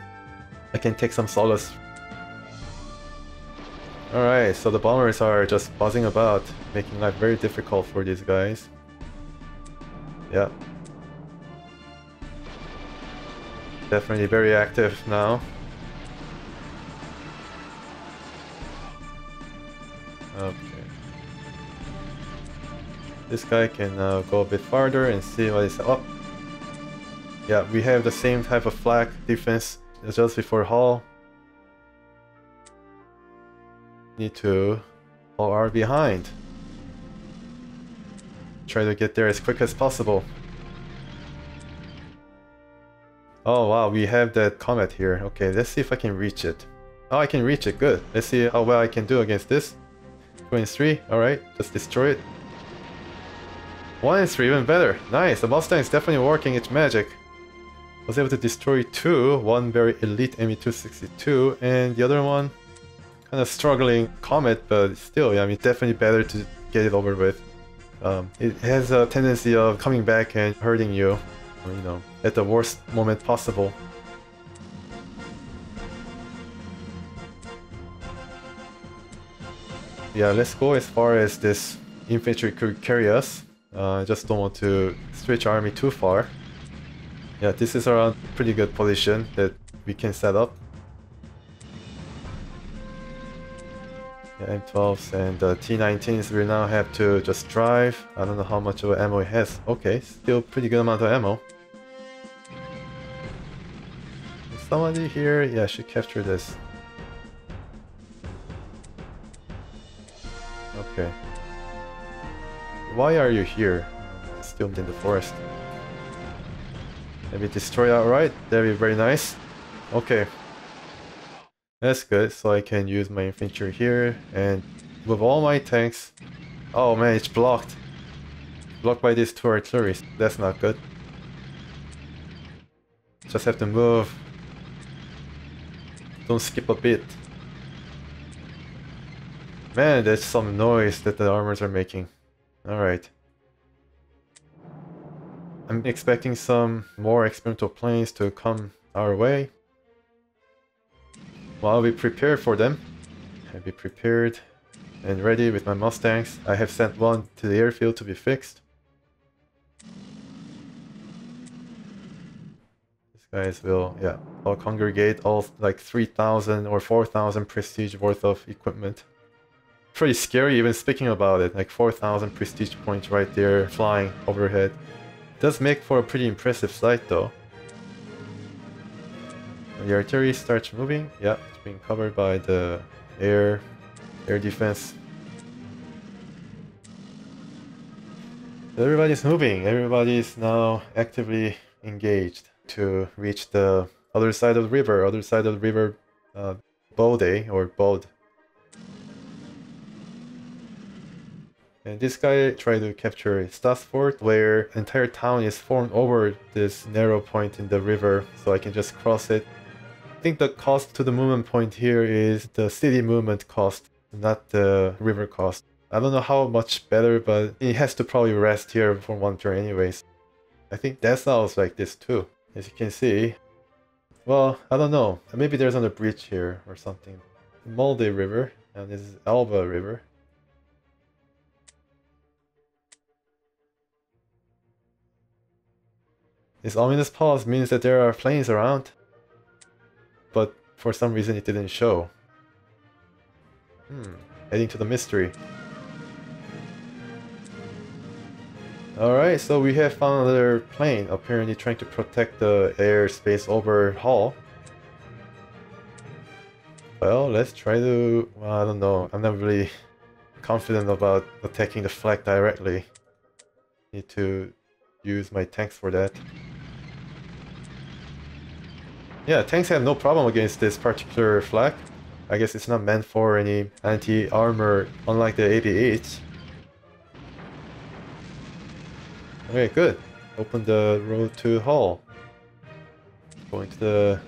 I can take some solace. Alright, so the bombers are just buzzing about, making life very difficult for these guys. Yeah. Definitely very active now. Okay. This guy can go a bit farther and see what is up. Yeah, we have the same type of flag defense as just before Haale. Need to all are behind. Try to get there as quick as possible. Oh wow, we have that comet here. Okay, let's see if I can reach it. Oh, I can reach it, good. Let's see how well I can do against this. 2 and 3, alright, just destroy it. 1 and 3, even better. Nice, the Mustang is definitely working its magic. Was able to destroy 2, one very elite Me-262, and the other one kind of struggling comet, but still, yeah, I mean, definitely better to get it over with. It has a tendency of coming back and hurting you, you know, at the worst moment possible. Yeah, let's go as far as this infantry could carry us. I just don't want to stretch army too far. Yeah, this is around pretty good position that we can set up. Yeah, M12s and T19s we now have to just drive. I don't know how much of ammo it has. Okay, still pretty good amount of ammo. Is somebody here? Yeah, I should capture this. Okay. Why are you here? Still in the forest. Maybe destroy outright? That'd be very nice. Okay. That's good, so I can use my infantry here and with all my tanks. Oh man, it's blocked. Blocked by these 2 artilleries. That's not good. Just have to move. Don't skip a bit. Man, that's some noise that the armors are making. Alright. I'm expecting some more experimental planes to come our way. Well, I'll be prepared for them. I'll be prepared and ready with my Mustangs. I have sent one to the airfield to be fixed. These guys will, yeah, all congregate, all like 3,000 or 4,000 prestige worth of equipment. Pretty scary even speaking about it, like 4,000 prestige points right there flying overhead. Does make for a pretty impressive sight though. The artillery starts moving. Yeah, it's being covered by the air defense. Everybody's moving. Everybody's now actively engaged to reach the other side of the river, Bode or Bode. And this guy tried to capture Stassfort, where the entire town is formed over this narrow point in the river, so I can just cross it. I think the cost to the movement point here is the city movement cost, not the river cost. I don't know how much better, but it has to probably rest here for one turn anyways. I think Dessau is like this too, as you can see. Well, I don't know. Maybe there's another bridge here or something. Mulde River, and this is Elbe River. This ominous pause means that there are planes around, but for some reason it didn't show. Heading to the mystery. Alright, so we have found another plane, apparently trying to protect the airspace over Haale. Well, let's try to... well, I don't know, I'm not really confident about attacking the flag directly. Need to use my tanks for that. Yeah, tanks have no problem against this particular flag. I guess it's not meant for any anti-armor, unlike the 88. Okay, good. Open the road to Haale. Going to the...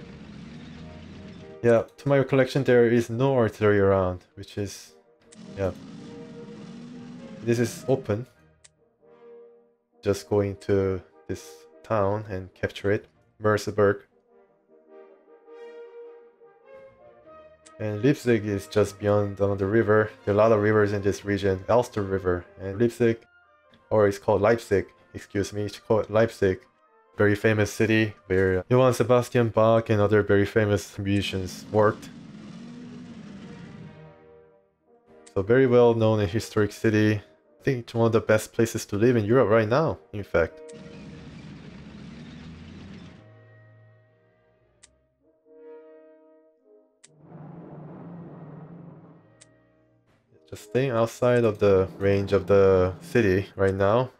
yeah, to my recollection there is no artillery around, which is... yeah. This is open. Just going to this town and capture it. Merseburg. And Leipzig is just beyond the river. There are a lot of rivers in this region. Elster River and Leipzig, or it's called Leipzig. Excuse me, it's called Leipzig. Very famous city where Johann Sebastian Bach and other very famous musicians worked. So very well known and historic city. I think it's one of the best places to live in Europe right now, in fact. Just staying outside of the range of the city right now.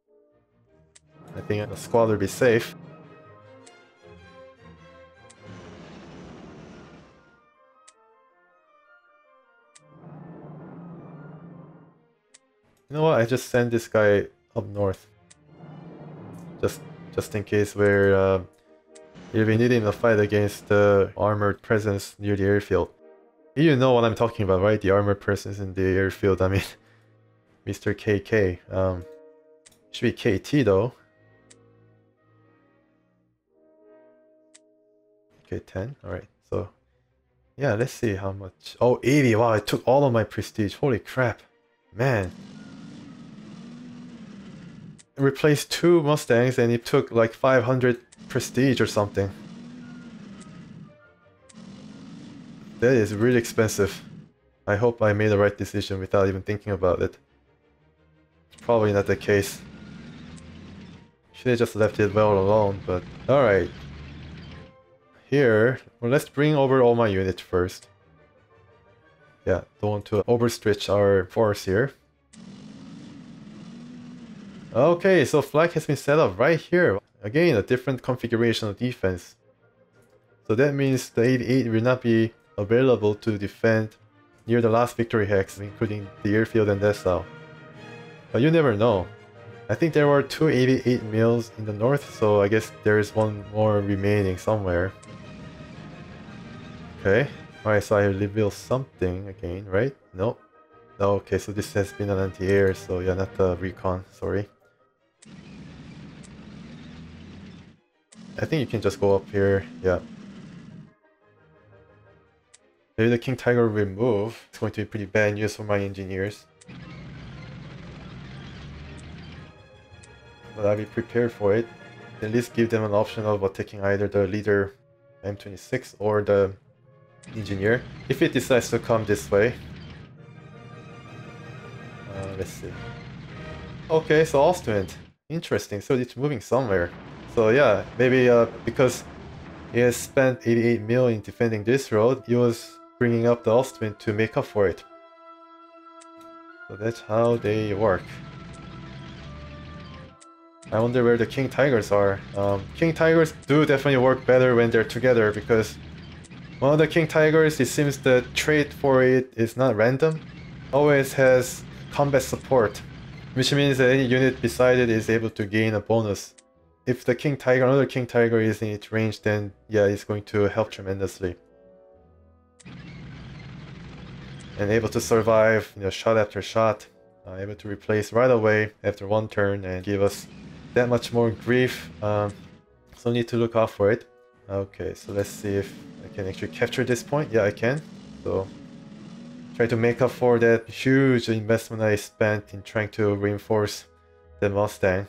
I think the squad will be safe. You know what? I just sent this guy up north. Just in case we're you'll be needing a fight against the armored presence near the airfield. You know what I'm talking about, right? The armored presence in the airfield. I mean, Mr. KK. Should be KT though. Okay, 10. Alright, so yeah, let's see how much. Oh, 80. Wow, it took all of my prestige. Holy crap. Man. I replaced 2 Mustangs and it took like 500 prestige or something. That is really expensive. I hope I made the right decision without even thinking about it. It's probably not the case. Should have just left it well alone, but alright. Here, well, let's bring over all my units first. Yeah, don't want to overstretch our force here. Okay, so flag has been set up right here. Again, a different configuration of defense. So that means the 88 will not be available to defend near the last victory hex, including the airfield and Dessau. But you never know. I think there were 2 88 mills in the north, so I guess there is one more remaining somewhere. Okay, alright, so I reveal something again, right? No. No, okay, so this has been an anti-air, so yeah, not the recon, sorry. I think you can just go up here, yeah. Maybe the King Tiger will move. It's going to be pretty bad news for my engineers. But I'll be prepared for it. At least give them an option of attacking either the leader M26 or the engineer, if it decides to come this way. Let's see. Okay, so Ostwind. Interesting, so it's moving somewhere. So yeah, maybe because he has spent 88 mil in defending this road, he was bringing up the Ostwind to make up for it. So that's how they work. I wonder where the King Tigers are. King Tigers do definitely work better when they're together, because one of the King Tigers, it seems the trait for it is not random. Always has combat support. which means that any unit beside it is able to gain a bonus. If the King Tiger, another King Tiger is in its range, then yeah, it's going to help tremendously. And able to survive, you know, shot after shot, able to replace right away after one turn and give us that much more grief. So need to look out for it. Okay, so let's see if I can actually capture this point. Yeah, I can. So try to make up for that huge investment I spent in trying to reinforce the Mustang.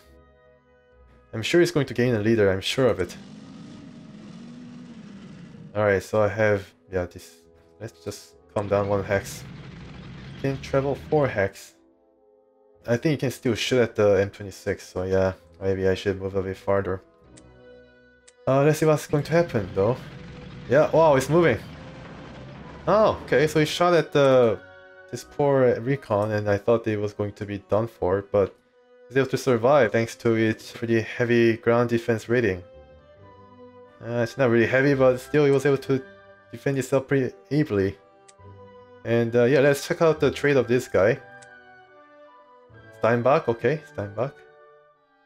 I'm sure it's going to gain a leader, I'm sure of it. Alright, so I have, yeah, this. Let's just calm down 1 hex. Can travel 4 hex. I think you can still shoot at the M26, so yeah, maybe I should move a bit farther. Let's see what's going to happen though. Yeah, wow, it's moving. Oh, okay, so he shot at this poor recon and I thought it was going to be done for, but it's able to survive thanks to its pretty heavy ground defense rating. It's not really heavy, but still it was able to defend itself pretty ably. And yeah, let's check out the trait of this guy. Steinbach, okay, Steinbach.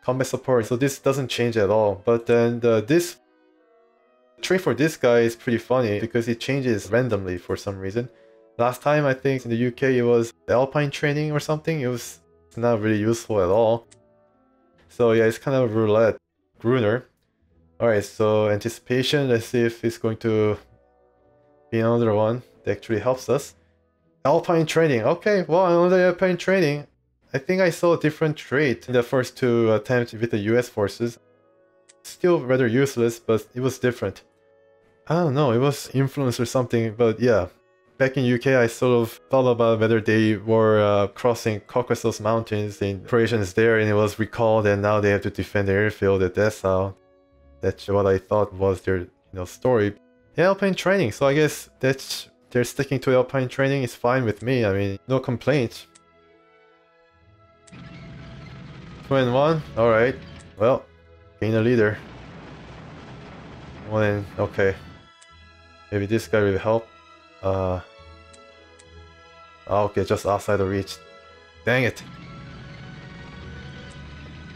Combat support, so this doesn't change at all. But then this trait for this guy is pretty funny because it changes randomly for some reason. Last time I think in the UK it was Alpine training or something. It was not really useful at all. So yeah, it's kind of roulette. Gruner. Alright, so anticipation, let's see if it's going to be another one that actually helps us. Alpine training, okay, well, another Alpine training. I think I saw a different trait in the first 2 attempts with the US forces. Still rather useless, but it was different. I don't know, it was influence or something, but yeah. Back in UK, I sort of thought about whether they were crossing Caucasus Mountains in operations there, and it was recalled, and now they have to defend the airfield at Dessau. That's what I thought was their, story. Yeah, Alpine training, so I guess that's they're sticking to Alpine training. It's fine with me. I mean, no complaints. 2 and 1. All right. Well, gain a leader. 1 and okay. Maybe this guy will help. Okay, just outside the reach. Dang it.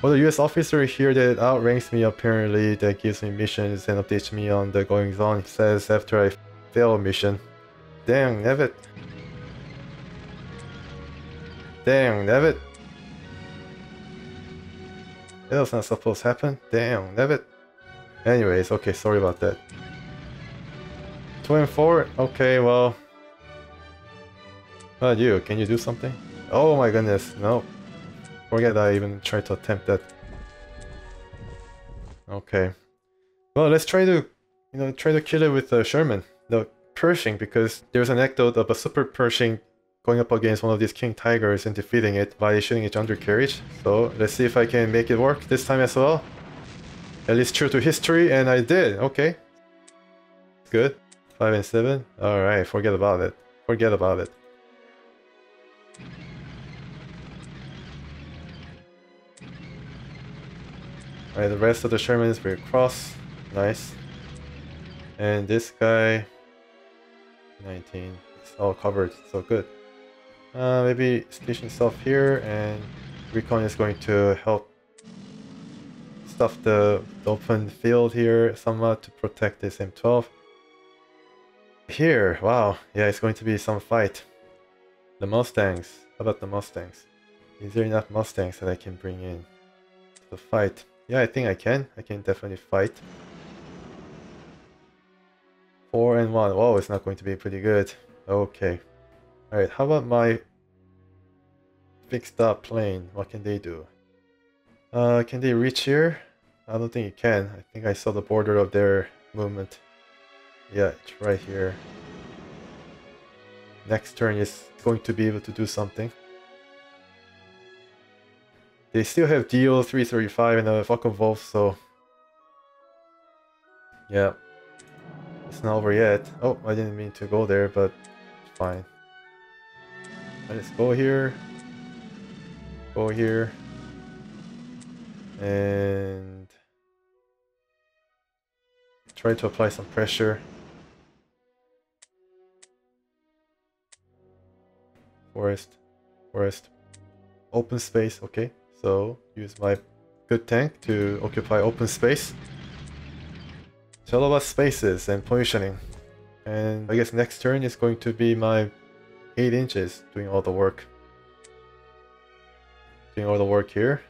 Well, the US officer here that outranks me apparently, that gives me missions and updates me on the goings on, says after I fail a mission. Dang, nabbit. Dang, nabbit. That was not supposed to happen. Damn, nabbit. Anyways, okay, sorry about that. 2 and 4? Okay, well. What about you? Can you do something? Oh my goodness, no. Forget I even tried to attempt that. Okay. Well, let's try to, kill it with Sherman. The Pershing, because there's an anecdote of a super Pershing going up against one of these King Tigers and defeating it by shooting its undercarriage. So let's see if I can make it work this time as well. At least true to history, and I did. Okay. Good. 5 and 7. Alright, forget about it. Forget about it. Alright, the rest of the Shermans will cross. Nice. And this guy... 19. It's all covered, so good. Maybe station itself here, and Recon is going to help stuff the open field here somewhat to protect this M12. Here, wow, yeah, it's going to be some fight. The Mustangs, how about the Mustangs? Is there enough Mustangs that I can bring in to the fight? Yeah, I think I can definitely fight. 4 and 1, whoa, it's not going to be pretty good. Okay. Alright, how about my fixed up plane? What can they do? Can they reach here? I don't think it can. I think I saw the border of their movement. Yeah, it's right here. Next turn is going to be able to do something. They still have DO 335 and a Focke-Wulf, so... yeah. It's not over yet. Oh, I didn't mean to go there, but it's fine. Let's go here. Go here. And... try to apply some pressure. Forest. Forest. Open space, okay. So use my good tank to occupy open space. It's all about spaces and positioning. And I guess next turn is going to be my 8 inches doing all the work. Doing all the work here.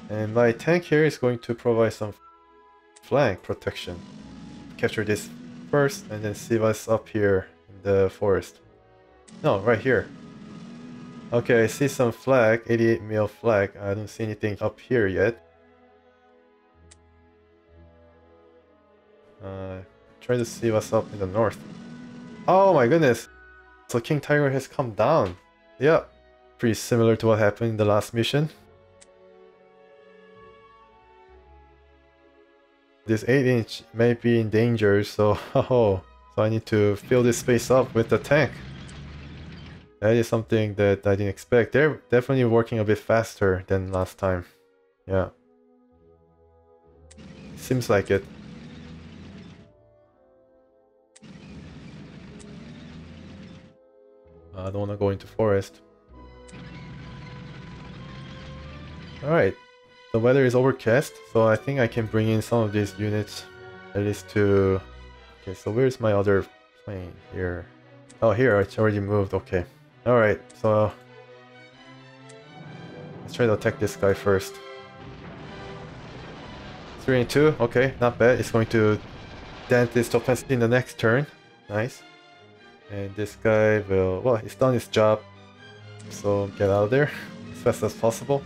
And my tank here is going to provide some flank protection. Capture this first and then see what's up here in the forest. No, right here. Okay, I see some flag, 88 mil flag. I don't see anything up here yet. Try to see what's up in the north. Oh my goodness! So King Tiger has come down. Yeah, pretty similar to what happened in the last mission. This 8-inch may be in danger, so so I need to fill this space up with the tank. That is something that I didn't expect. They're definitely working a bit faster than last time. Yeah. Seems like it. I don't want to go into forest. Alright. The weather is overcast, so I think I can bring in some of these units at least to... Okay, so where's my other plane here? Oh, here, it's already moved, okay. Alright, so... Let's try to attack this guy first. 3 and 2, okay, not bad. It's going to dent this defensively in the next turn. Nice. And this guy will... Well, he's done his job. So get out of there as fast as possible.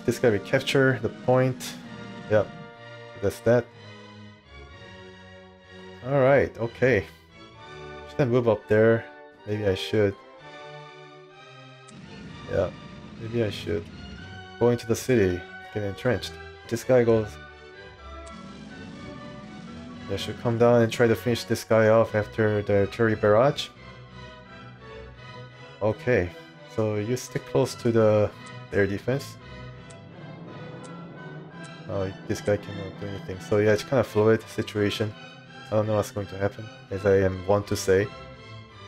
This guy will capture the point. Yep, that's that. Alright, okay. Should I move up there? Maybe I should. Yeah, maybe I should. Go into the city, get entrenched. This guy goes... I should come down and try to finish this guy off after the artillery barrage. Okay, so you stick close to the air defense. Oh, this guy cannot do anything. So yeah, it's kind of fluid situation. I don't know what's going to happen, as I am wont to say.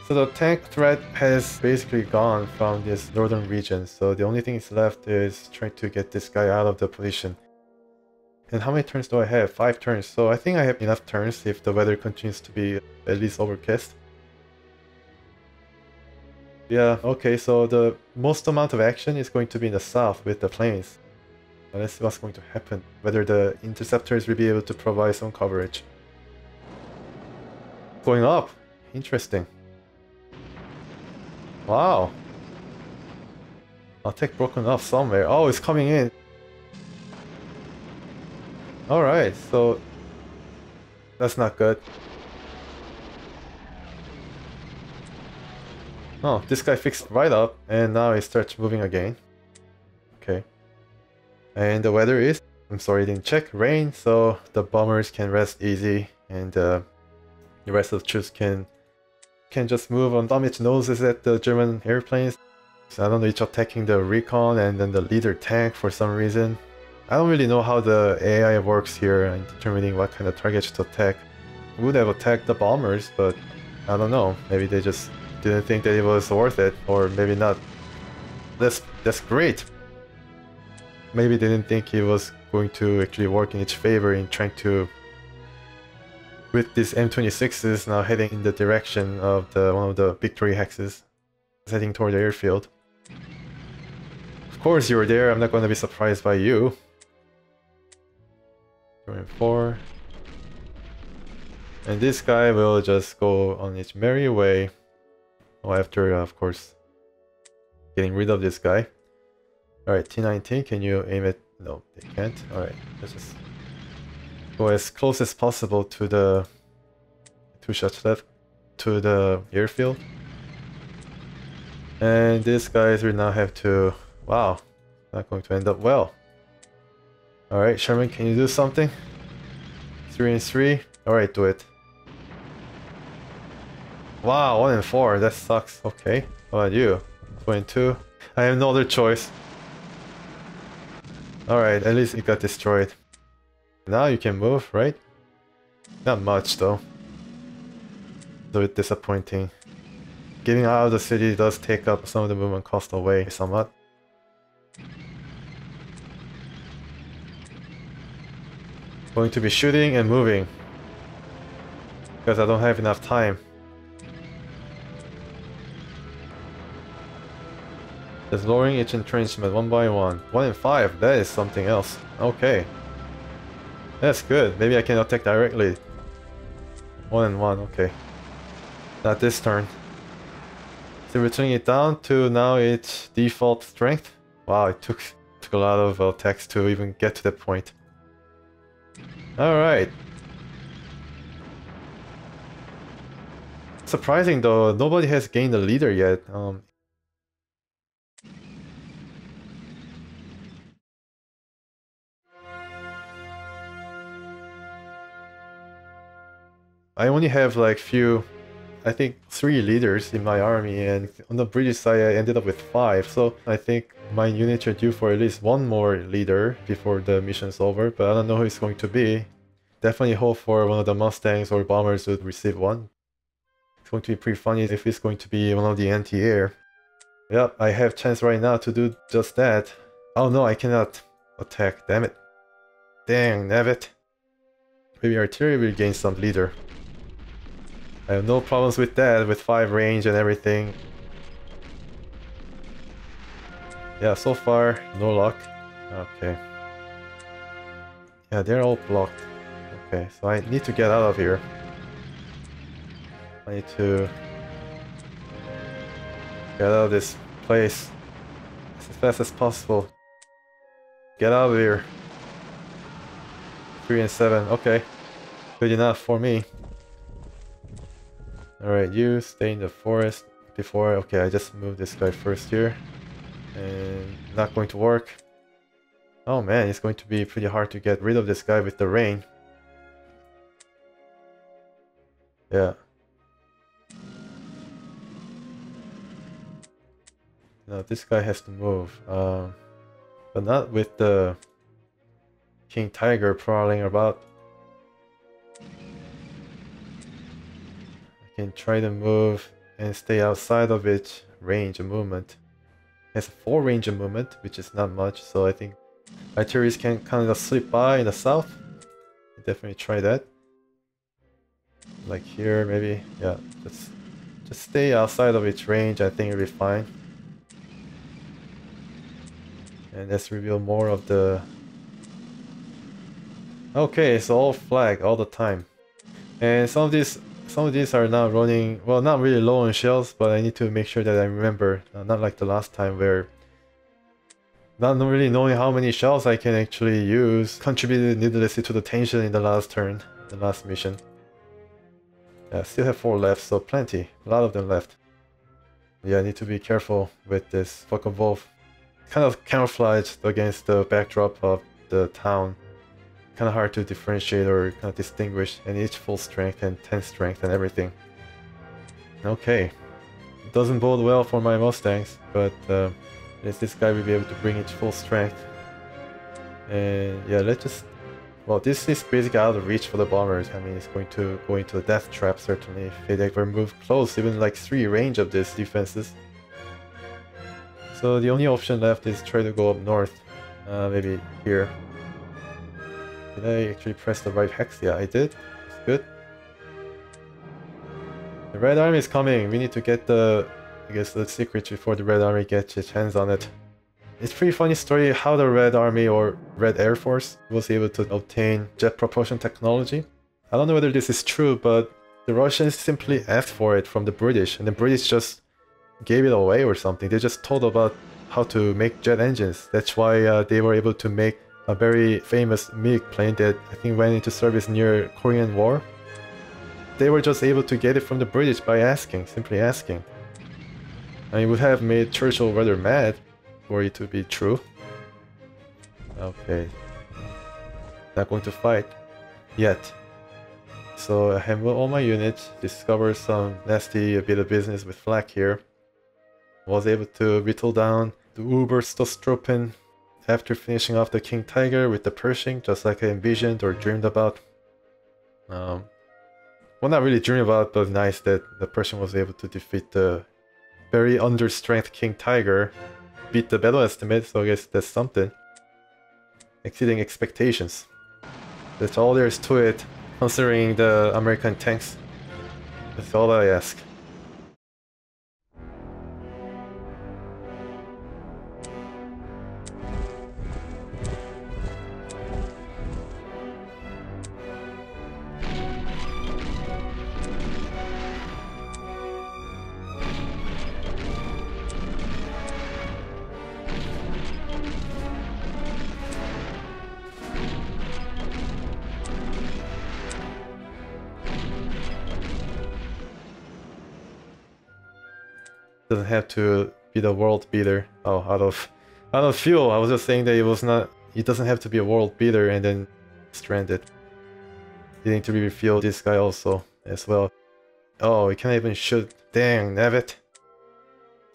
So the tank threat has basically gone from this northern region, so the only thing is left is trying to get this guy out of the position. And how many turns do I have? 5 turns, so I think I have enough turns if the weather continues to be at least overcast. Yeah, okay, so the most amount of action is going to be in the south with the planes. Let's see what's going to happen, whether the interceptors will be able to provide some coverage. Going up! Interesting. Wow! Attack broken off somewhere. Oh, it's coming in! Alright, so... That's not good. Oh, this guy fixed right up, and now he starts moving again. Okay. And the weather is, I'm sorry I didn't check, rain, so the bombers can rest easy, and the rest of the troops can just move on thumb its noses at the German airplanes. So I don't know, it's attacking the recon and then the leader tank for some reason. I don't really know how the AI works here in determining what kind of targets to attack. Would have attacked the bombers, but I don't know, maybe they just didn't think that it was worth it, or maybe not. That's great! Maybe they didn't think it was going to actually work in its favor in trying to... With these M26s now heading in the direction of one of the victory hexes, heading toward the airfield. Of course you were there, I'm not going to be surprised by you. 3 and 4. And this guy will just go on its merry way. Oh, after, of course, getting rid of this guy. Alright, T-19, can you aim it? No, they can't. Alright, let's just go as close as possible to the 2 shots left to the airfield. And these guys will now have to... Wow, not going to end up well. Alright, Sherman, can you do something? 3 and 3. Alright, do it. Wow, 1 and 4, that sucks. Okay, how about you? 4 and 2. I have no other choice. Alright, at least it got destroyed. Now you can move, right? Not much though. A bit disappointing. getting out of the city does take up some of the movement cost away somewhat. Going to be shooting and moving because I don't have enough time. Just lowering each entrenchment one by one. 1 in 5, that is something else. Okay. That's good. Maybe I can attack directly. 1 in 1, okay. Not this turn. So we're turning it down to now its default strength. Wow, it took a lot of attacks to even get to that point. Alright. Surprising though, nobody has gained a leader yet. I only have like I think 3 leaders in my army, and on the British side I ended up with 5, so I think my units are due for at least 1 more leader before the mission's over, but I don't know who it's going to be. Definitely hope for one of the Mustangs or bombers would receive one. It's going to be pretty funny if it's going to be one of the anti-air. Yep, I have chance right now to do just that. Oh no, I cannot attack, damn it. Dang, nabbit. Maybe artillery will gain some leader. I have no problems with that, with 5 range and everything. Yeah, so far, no luck. Okay. Yeah, they're all blocked. Okay, so I need to get out of here. I need to get out of this place as fast as possible. Get out of here. 3 and 7, okay. Good enough for me. Alright, you stay in the forest before... Okay, I just moved this guy first here. And not going to work. Oh man, it's going to be pretty hard to get rid of this guy with the rain. Yeah. No, this guy has to move. But not with the King Tiger prowling about. Can try to move and stay outside of its range of movement. It has a 4 range of movement, which is not much, so I think artillery can kind of slip by in the south. Definitely try that. Like here, maybe. Yeah, just stay outside of its range. I think it'll be fine. And let's reveal more of the... Okay, it's all flag all the time. And some of these are now running, well, not really low on shells, but I need to make sure that I remember, not like the last time where not really knowing how many shells I can actually use contributed needlessly to the tension in the last turn, the last mission. Yeah, still have 4 left, so plenty, a lot of them left. Yeah, I need to be careful with this fucking wolf. Kind of camouflaged against the backdrop of the town. Kind of hard to differentiate or kind of distinguish, and each full strength and 10 strength and everything. Okay, it doesn't bode well for my Mustangs, but at least this guy will be able to bring each full strength. And yeah, let's just... Well, this is basically out of reach for the bombers. I mean, it's going to go into a death trap certainly if they ever move close, even like 3 range of these defenses. So the only option left is try to go up north, maybe here. Did I actually press the right hex? Yeah, I did. It's good. The Red Army is coming. We need to get the, I guess, the secret before the Red Army gets its hands on it. It's pretty funny story how the Red Army or Red Air Force was able to obtain jet propulsion technology. I don't know whether this is true, but the Russians simply asked for it from the British, and the British just gave it away or something. They just told about how to make jet engines. That's why they were able to make a very famous MiG plane that I think went into service near Korean War. They were just able to get it from the British by asking, simply asking. I mean, it would have made Churchill rather mad for it to be true. Okay. Not going to fight yet. So I have all my units, discovered some nasty bit of business with flak here. Was able to whittle down the Uberstostruppen after finishing off the King Tiger with the Pershing, just like I envisioned or dreamed about. Well, not really dreamed about, but nice that the Pershing was able to defeat the very understrength King Tiger beat the battle estimate, so I guess that's something. Exceeding expectations. That's all there is to it, considering the American tanks. That's all I ask. Doesn't have to be the world beater. Oh, out of fuel. I was just saying that it was not. It doesn't have to be a world beater and then stranded. You need to refuel this guy also as well. Oh, we can't even shoot. Dang, nabbit.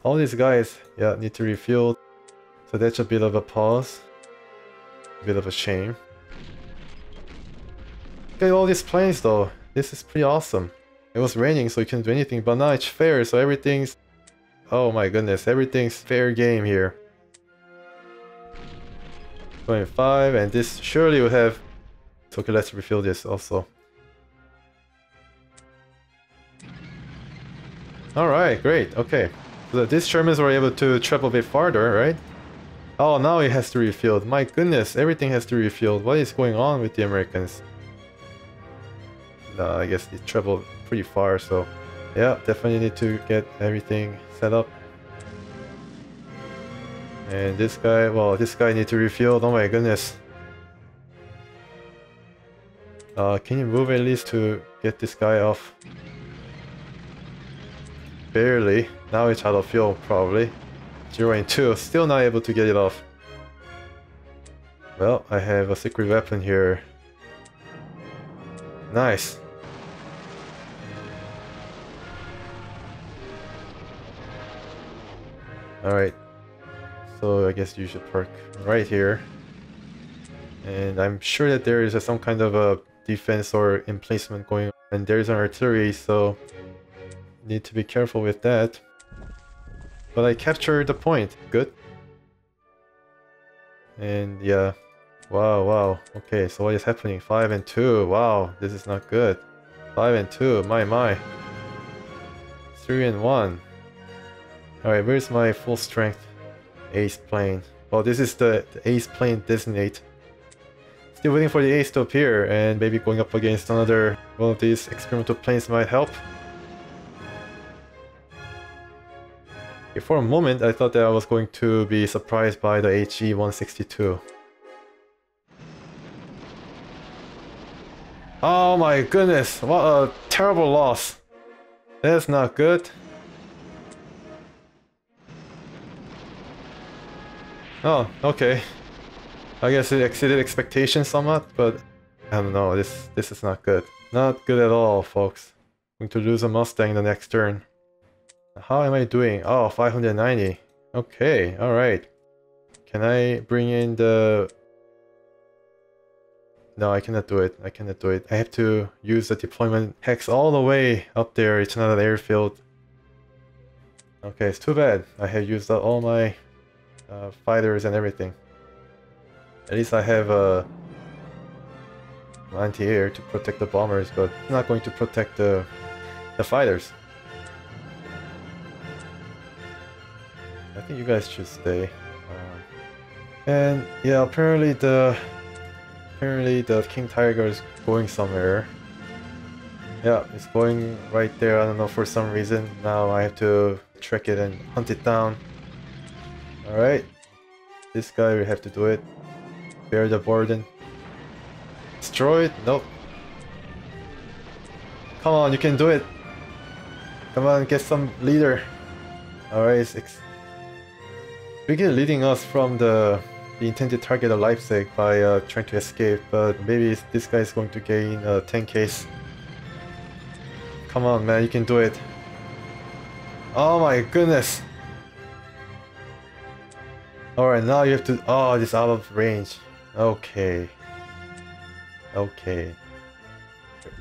All these guys, yeah, need to refuel. So that's a bit of a pause. A bit of a shame. Look at all these planes though. This is pretty awesome. It was raining, so you couldn't do anything, but now it's fair, so everything's. Oh my goodness, everything's fair game here. 25, and this surely will have... Okay, let's refill this also. Alright, great, okay. So these Shermans were able to travel a bit farther, right? Oh, now it has to refuel. My goodness, everything has to refuel. What is going on with the Americans? No, I guess they traveled pretty far, so... Yeah, definitely need to get everything set up. And this guy, well, this guy needs to refuel. Oh my goodness. Can you move at least to get this guy off? Barely. Now it's out of fuel, probably. 0 and 2, still not able to get it off. Well, I have a secret weapon here. Nice. Alright, so I guess you should park right here. And I'm sure that there is some kind of a defense or emplacement going on. And there's an artillery, so need to be careful with that. But I captured the point, good. And yeah, wow, okay, so what is happening? 5 and 2, wow, this is not good. 5 and 2, my. 3 and 1. Alright, where's my full strength ace plane? Well, this is the ace plane designate. Still waiting for the ace to appear, and maybe going up against another one of these experimental planes might help. Okay, for a moment, I thought that I was going to be surprised by the HE-162. Oh my goodness, what a terrible loss. That's not good. Oh, okay. I guess it exceeded expectations somewhat, but I don't know, this is not good. Not good at all, folks. I'm going to lose a Mustang the next turn. How am I doing? Oh, 590. Okay, alright. Can I bring in the... No, I cannot do it. I cannot do it. I have to use the deployment hex all the way up there. It's not an airfield. Okay, it's too bad. I have used up all my fighters and everything. At least I have anti-air to protect the bombers, but it's not going to protect the fighters. I think you guys should stay. And yeah, apparently the King Tiger is going somewhere. Yeah, it's going right there. I don't know, for some reason. Now I have to track it and hunt it down. Alright. This guy, we have to do it. Bear the burden. Destroy it? Nope. Come on, you can do it. Come on, get some leader. Alright, begin leading us from the intended target of Leipzig by trying to escape, but maybe this guy is going to gain 10 case. Come on, man, you can do it. Oh my goodness. Alright, now you have to... Oh, it's out of range. Okay. Okay.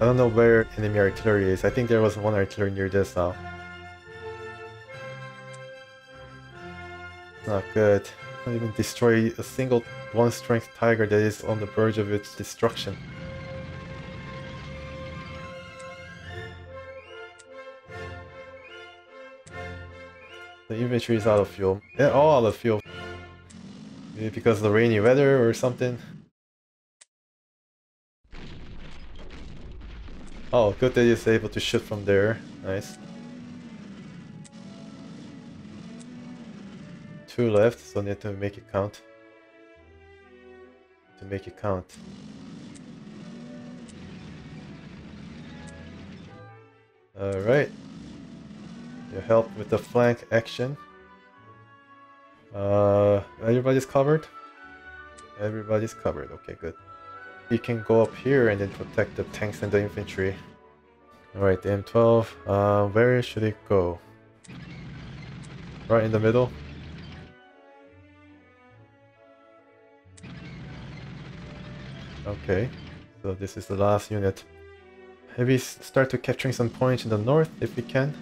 I don't know where enemy artillery is. I think there was one artillery near Dessau. Not good. Can't even destroy a single one-strength tiger that is on the verge of its destruction. The infantry is out of fuel. They're all out of fuel. Maybe because of the rainy weather or something. Oh, good that he's able to shoot from there. Nice. 2 left, so need to make it count. To make it count. Alright. You help with the flank action. Everybody's covered? Everybody's covered, okay, good. You can go up here and then protect the tanks and the infantry. Alright, the M12. Where should it go? Right in the middle? Okay, so this is the last unit. Maybe start to capturing some points in the north if we can.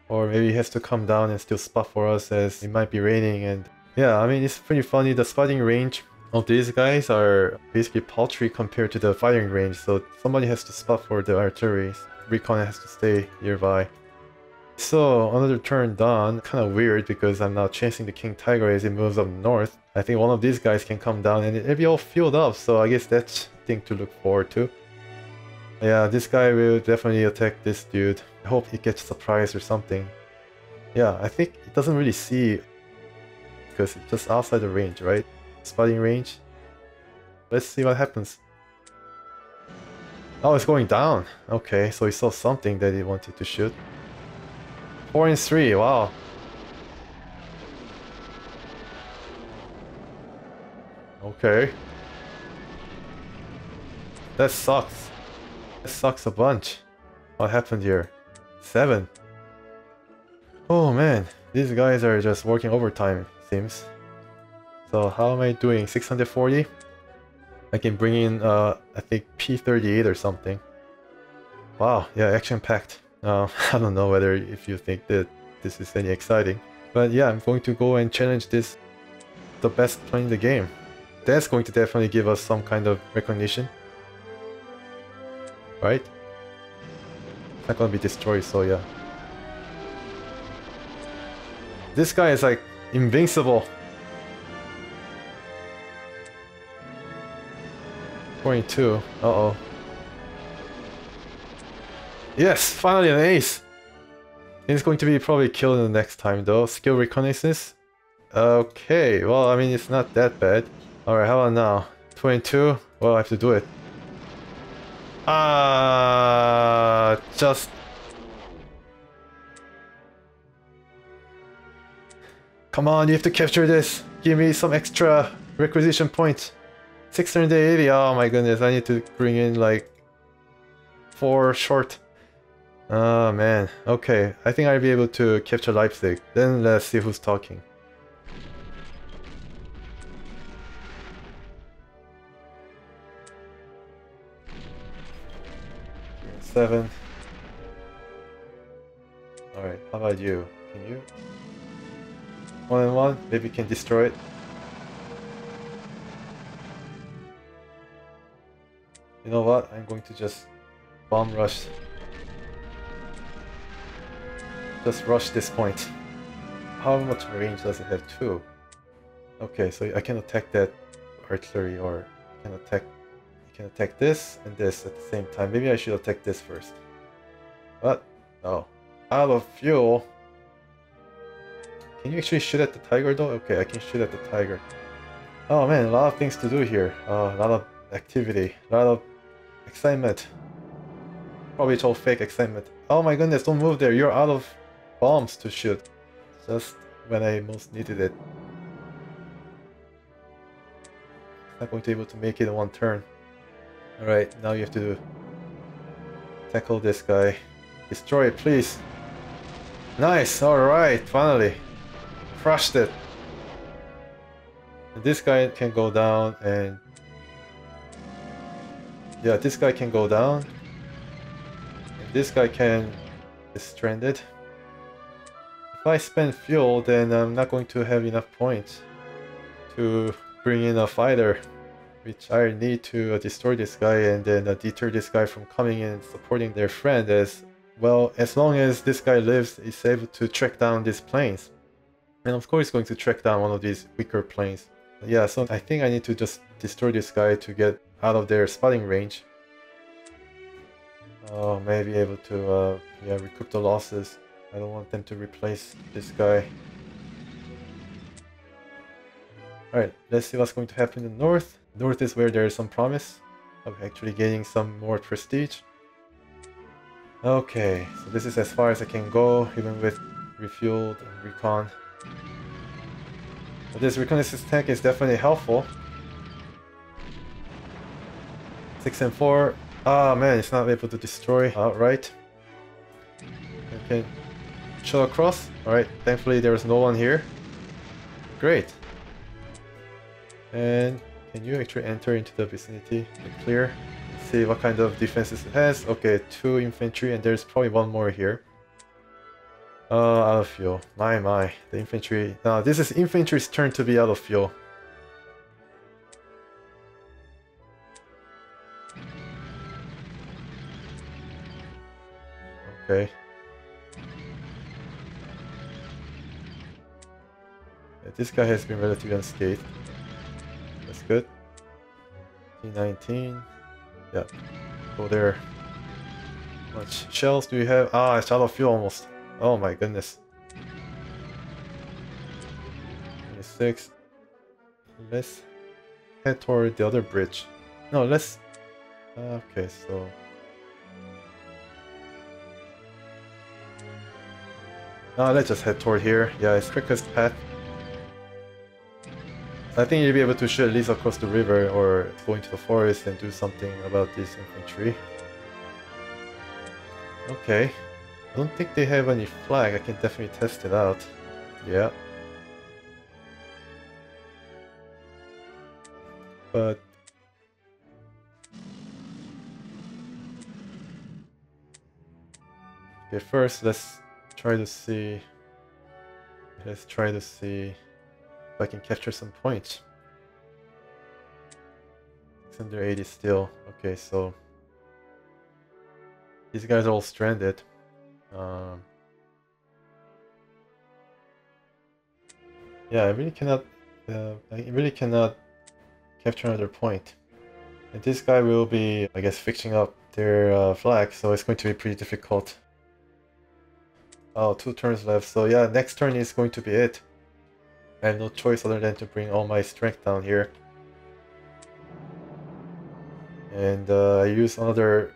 Or maybe he has to come down and still spot for us as it might be raining. And yeah, I mean, it's pretty funny. The spotting range of these guys are basically paltry compared to the firing range. So somebody has to spot for the artillery. Recon has to stay nearby. So another turn done. Kind of weird because I'm now chasing the King Tiger as it moves up north. I think one of these guys can come down and it'll be all filled up. So I guess that's a thing to look forward to. Yeah, this guy will definitely attack this dude. I hope he gets surprised or something. Yeah, I think it doesn't really see because it's just outside the range, right? Spotting range. Let's see what happens. Oh, it's going down. Okay, so he saw something that he wanted to shoot. 4 and 3, wow. Okay. That sucks. That sucks a bunch. What happened here? 7. Oh man, these guys are just working overtime, it seems. So how am I doing? 640? I can bring in, I think P38 or something. Wow, yeah, action-packed. I don't know whether if you think that this is any exciting. But yeah, I'm going to go and challenge this, the best plane in the game. That's going to definitely give us some kind of recognition. Right? It's not gonna be destroyed, so yeah. This guy is like invincible. 22. Uh-oh. Yes, finally an ace. He's going to be probably killed in the next time though. Skill reconnaissance. Okay, well, I mean, it's not that bad. Alright, how about now? 22? Well, I have to do it. Just... Come on, you have to capture this. Give me some extra requisition points. 680, oh my goodness, I need to bring in like 4 short. Oh man, okay, I think I'll be able to capture Leipzig. Then let's see who's talking. Seven. Alright, how about you? Can you? 1 and 1? Maybe you can destroy it. You know what? I'm going to just bomb rush. Just rush this point. How much range does it have? 2. Okay, so I can attack that artillery, or I can attack this and this at the same time. Maybe I should attack this first. What? No. Out of fuel. Can you actually shoot at the tiger though? Okay, I can shoot at the tiger. Oh man, a lot of things to do here. A lot of activity, a lot of excitement. Probably it's all fake excitement. Oh my goodness, don't move there. You're out of bombs to shoot. Just when I most needed it. Not going to be able to make it in 1 turn. Alright, now you have to tackle this guy. Destroy it, please. Nice, alright, finally. Crushed it. And this guy can go down and... Yeah, this guy can go down. And this guy can... is stranded. If if I spend fuel, then I'm not going to have enough points to bring in a fighter, which I need to destroy this guy and then deter this guy from coming in and supporting their friend. As well, as long as this guy lives, he's able to track down these planes. And of course he's going to track down one of these weaker planes. Yeah, so I think I need to just destroy this guy to get out of their spotting range. Oh, maybe able to yeah, recoup the losses. I don't want them to replace this guy. Alright, let's see what's going to happen in the north. North is where there is some promise of actually getting some more prestige. Okay, so this is as far as I can go, even with refueled and recon. But this reconnaissance tank is definitely helpful. 6 and 4. Ah man, it's not able to destroy outright. Okay, chill across. Alright, thankfully there is no one here. Great. And can you actually enter into the vicinity and clear? Let's see what kind of defenses it has. Okay, 2 infantry and there's probably one more here. Out of fuel. My. The infantry. Now this is infantry's turn to be out of fuel. Okay. Yeah, this guy has been relatively unscathed. That's good. T19. Yeah. Go there. How much shells do you have? Ah, it's out of fuel almost. Oh my goodness. 26. Let's head toward the other bridge. No, let's... okay, so... let's just head toward here. Yeah, it's quickest path. I think you'll be able to shoot at least across the river or go into the forest and do something about this infantry. Okay. I don't think they have any flag. I can definitely test it out. Yeah. But... okay, first let's try to see... let's try to see if I can capture some points. 680 still. Okay, so... these guys are all stranded. Yeah, I really cannot capture another point. And this guy will be, I guess, fixing up their flag, so it's going to be pretty difficult. Oh, 2 turns left, so yeah, next turn is going to be it. I have no choice other than to bring all my strength down here. And I use other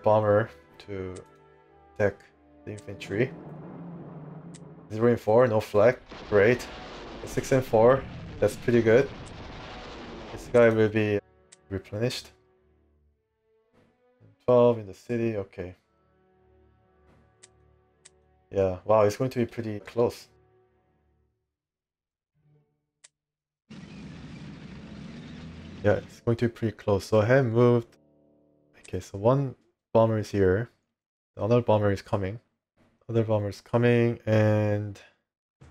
bomber to attack the infantry. 0 and 4, no flag, great. 6 and 4, that's pretty good. This guy will be replenished. 12 in the city, okay. Yeah, wow, it's going to be pretty close. Yeah, it's going to be pretty close. So I have moved. Okay, so one bomber is here. The other bomber is coming. Other bomber is coming, and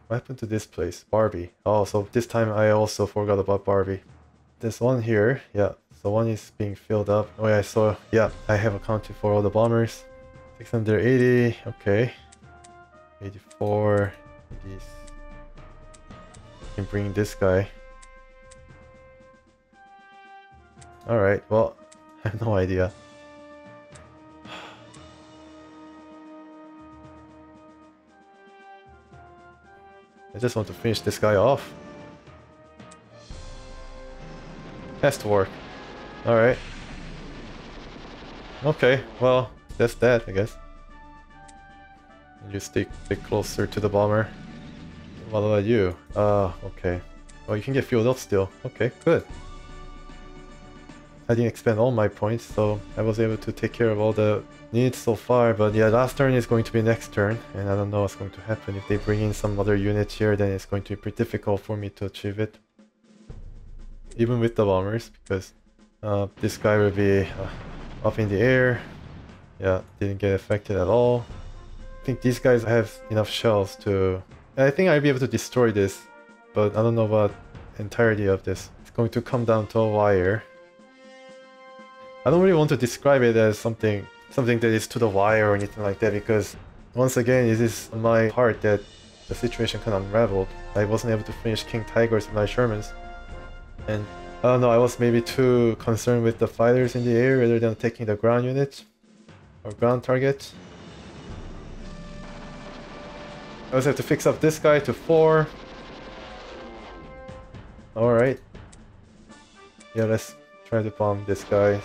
what happened to this place? Barby. Oh, so this time I also forgot about Barby. There's one here. Yeah, so one is being filled up. Oh yeah, so yeah, I have accounted for all the bombers. 680. Okay. 84. These. Can bring this guy. Alright, well, I have no idea. I just want to finish this guy off. Has to work. Alright. Okay, well, that's that, I guess. You stick closer to the bomber. What about you? Okay. Oh, you can get fueled up still. Okay, good. I didn't expend all my points, so I was able to take care of all the needs so far. But yeah, last turn is going to be next turn, and I don't know what's going to happen. If they bring in some other units here, then it's going to be pretty difficult for me to achieve it. Even with the bombers, because this guy will be up in the air. Yeah, didn't get affected at all. I think these guys have enough shells to I think I'll be able to destroy this, but I don't know about entirety of this. It's going to come down to a wire. I don't really want to describe it as something that is to the wire or anything like that, because once again, it is on my heart that the situation kind of unraveled. I wasn't able to finish King Tigers and my Shermans. And I don't know, I was maybe too concerned with the fighters in the air rather than taking the ground unit or ground target. I also have to fix up this guy to 4. Alright. Yeah, let's try to bomb this guy.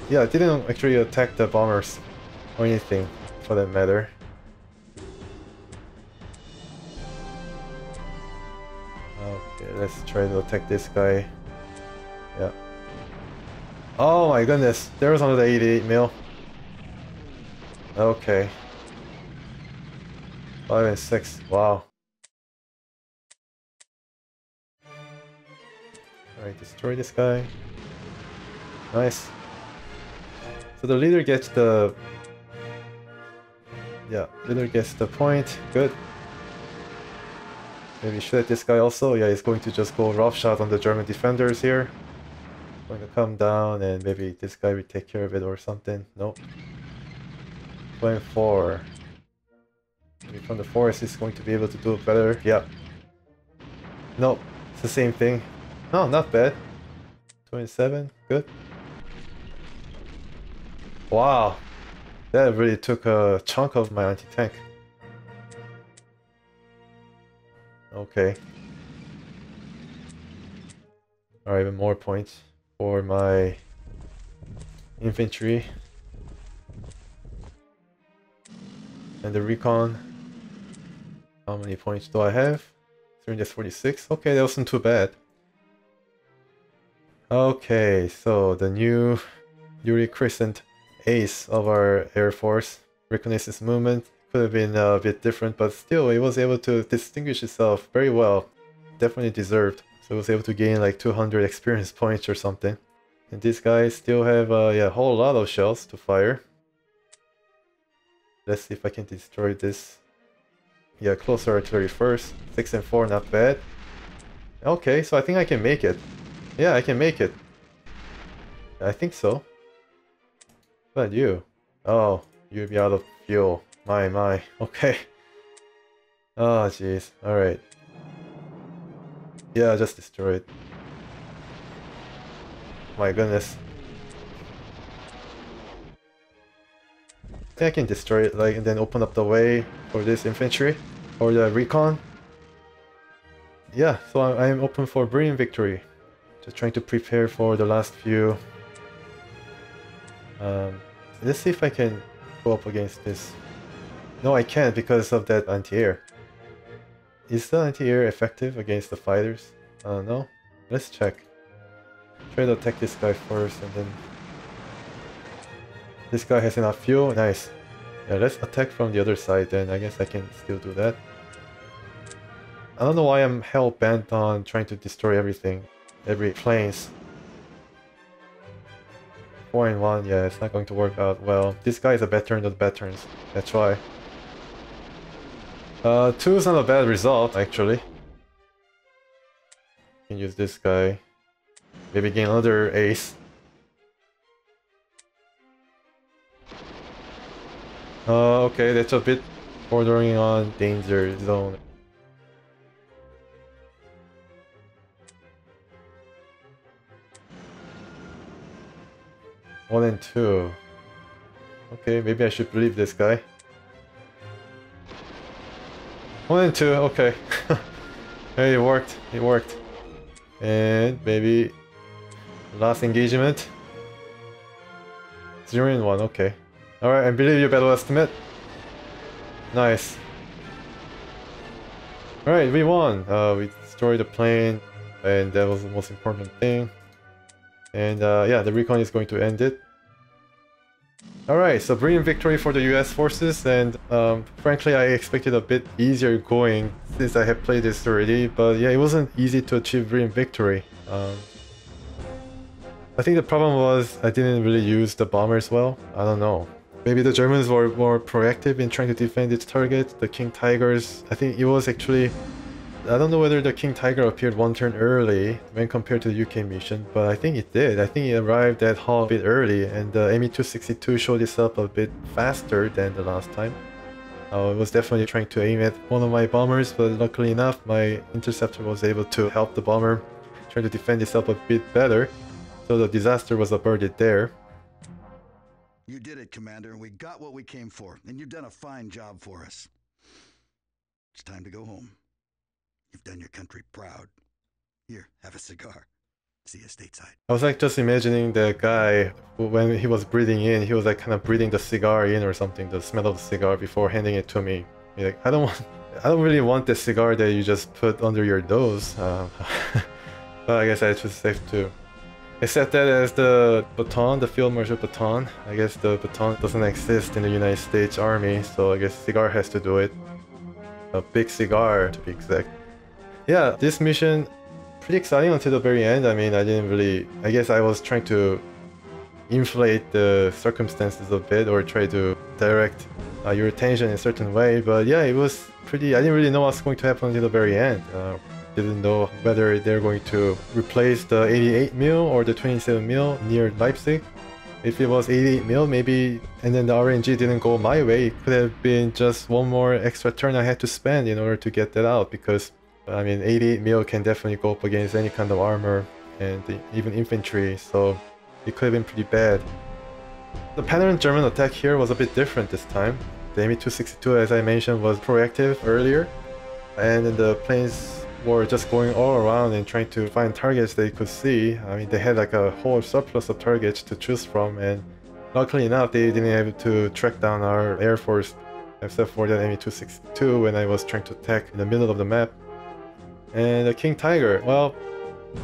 Yeah, I didn't actually attack the bombers or anything for that matter. Okay, let's try to attack this guy. Yeah. Oh my goodness, there was another 88 mil. Okay. 5 and 6, wow. Alright, destroy this guy. Nice. So the leader gets the... Yeah, leader gets the point. Good. Maybe shoot at this guy also. Yeah, he's going to just go roughshod on the German defenders here. Going to come down and maybe this guy will take care of it or something. Nope. 24. Maybe from the forest he's going to be able to do it better. Yeah. Nope. It's the same thing. No, not bad. 27. Good. Wow. That really took a chunk of my anti-tank. Okay. Alright, even more points for my infantry. And the recon. How many points do I have? 346. Okay, that wasn't too bad. Okay, so the newly christened ace of our Air Force, reconnaissance movement, could have been a bit different, but still it was able to distinguish itself very well. Definitely deserved. So it was able to gain like 200 experience points or something. And these guys still have yeah, a whole lot of shells to fire. Let's see if I can destroy this. Yeah, closer artillery first. 6 and 4, not bad. Okay, so I think I can make it. Yeah, I can make it. I think so. What about you? Oh, you'll be out of fuel. My. Okay. Oh, jeez. Alright. Yeah, just destroy it. My goodness. I think I can destroy it, like, and then open up the way for this infantry. Or the recon. Yeah, so I'm open for brilliant victory. Just trying to prepare for the last few. Let's see if I can go up against this. No, I can't because of that anti-air. Is the anti-air effective against the fighters? No. Let's check. Try to attack this guy first and then... This guy has enough fuel. Nice. Yeah, let's attack from the other side then. I guess I can still do that. I don't know why I'm hell-bent on trying to destroy everything. Every planes. 4 and 1, yeah, it's not going to work out well. This guy is a veteran of veterans. That's why. 2 is not a bad result, actually. Can use this guy. Maybe gain another ace. Okay, that's a bit bordering on danger zone. One and 2. Okay, maybe I should believe this guy. 1 and 2, okay. Hey, it worked. It worked. And maybe last engagement. 0 and 1, okay. Alright, I believe your battle estimate. Nice. Alright, we won. We destroyed the plane, and that was the most important thing. And yeah, the recon is going to end it. Alright, so brilliant victory for the US forces, and frankly I expected a bit easier going since I have played this already, but yeah, it wasn't easy to achieve brilliant victory. I think the problem was I didn't really use the bombers well. I don't know. Maybe the Germans were more proactive in trying to defend its target. The King Tigers, I think it was actually... I don't know whether the King Tiger appeared one turn early when compared to the UK mission, but I think it did. I think it arrived at Haale a bit early, and the Me-262 showed itself a bit faster than the last time. I was definitely trying to aim at one of my bombers, but luckily enough, my interceptor was able to help the bomber try to defend itself a bit better, so the disaster was averted there. You did it, Commander, and we got what we came for, and you've done a fine job for us. It's time to go home. You've done your country proud. Here, have a cigar. See you stateside. I was like just imagining the guy who, when he was breathing in, he was like kind of breathing the cigar in or something, the smell of the cigar before handing it to me. He's like, I don't really want the cigar that you just put under your nose. But I guess I chose safe too. Except that as the baton, the field marshal baton, I guess the baton doesn't exist in the United States Army, so I guess cigar has to do it. A big cigar to be exact. Yeah, this mission, pretty exciting until the very end. I mean, I guess I was trying to inflate the circumstances a bit or try to direct your attention in a certain way, but yeah, it was pretty... I didn't really know what's going to happen until the very end. Didn't know whether they're going to replace the 88mm or the 27mm near Leipzig. If it was 88mm, maybe, and then the RNG didn't go my way, it could have been just one more extra turn I had to spend in order to get that out, because I mean 88mm can definitely go up against any kind of armor and even infantry, so it could have been pretty bad. The pattern German attack here was a bit different this time. The Me-262, as I mentioned, was proactive earlier, and then the planes were just going all around and trying to find targets they could see. I mean, they had like a whole surplus of targets to choose from, and luckily enough, they didn't able to track down our air force, except for that Me-262 when I was trying to attack in the middle of the map. And the King Tiger, well,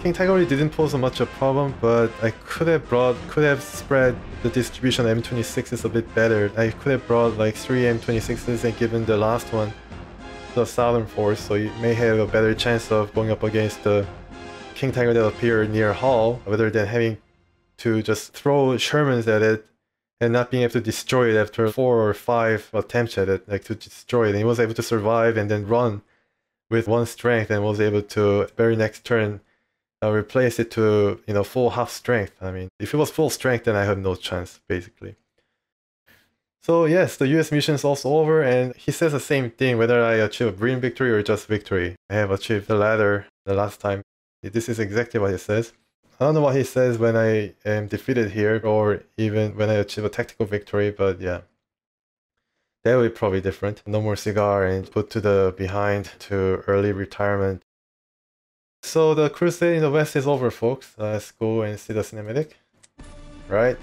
King Tiger really didn't pose much of a problem, but I could have spread the distribution of M26s a bit better. I could have brought like 3 M26s and given the last one the southern force, so you may have a better chance of going up against the King Tiger that appeared near Haale, rather than having to just throw Shermans at it and not being able to destroy it after 4 or 5 attempts at it, like to destroy it. And he was able to survive and then run with 1 strength and was able to, very next turn, replace it to, you know, full half strength. I mean, if it was full strength, then I had no chance, basically. So yes, the US mission is also over, and he says the same thing whether I achieve a brilliant victory or just victory. I have achieved the latter the last time. This is exactly what he says. I don't know what he says when I am defeated here, or even when I achieve a tactical victory, but yeah. That will be probably different. No more cigar and put to the behind to early retirement. So the crusade in the west is over, folks. Let's go and see the cinematic. Right.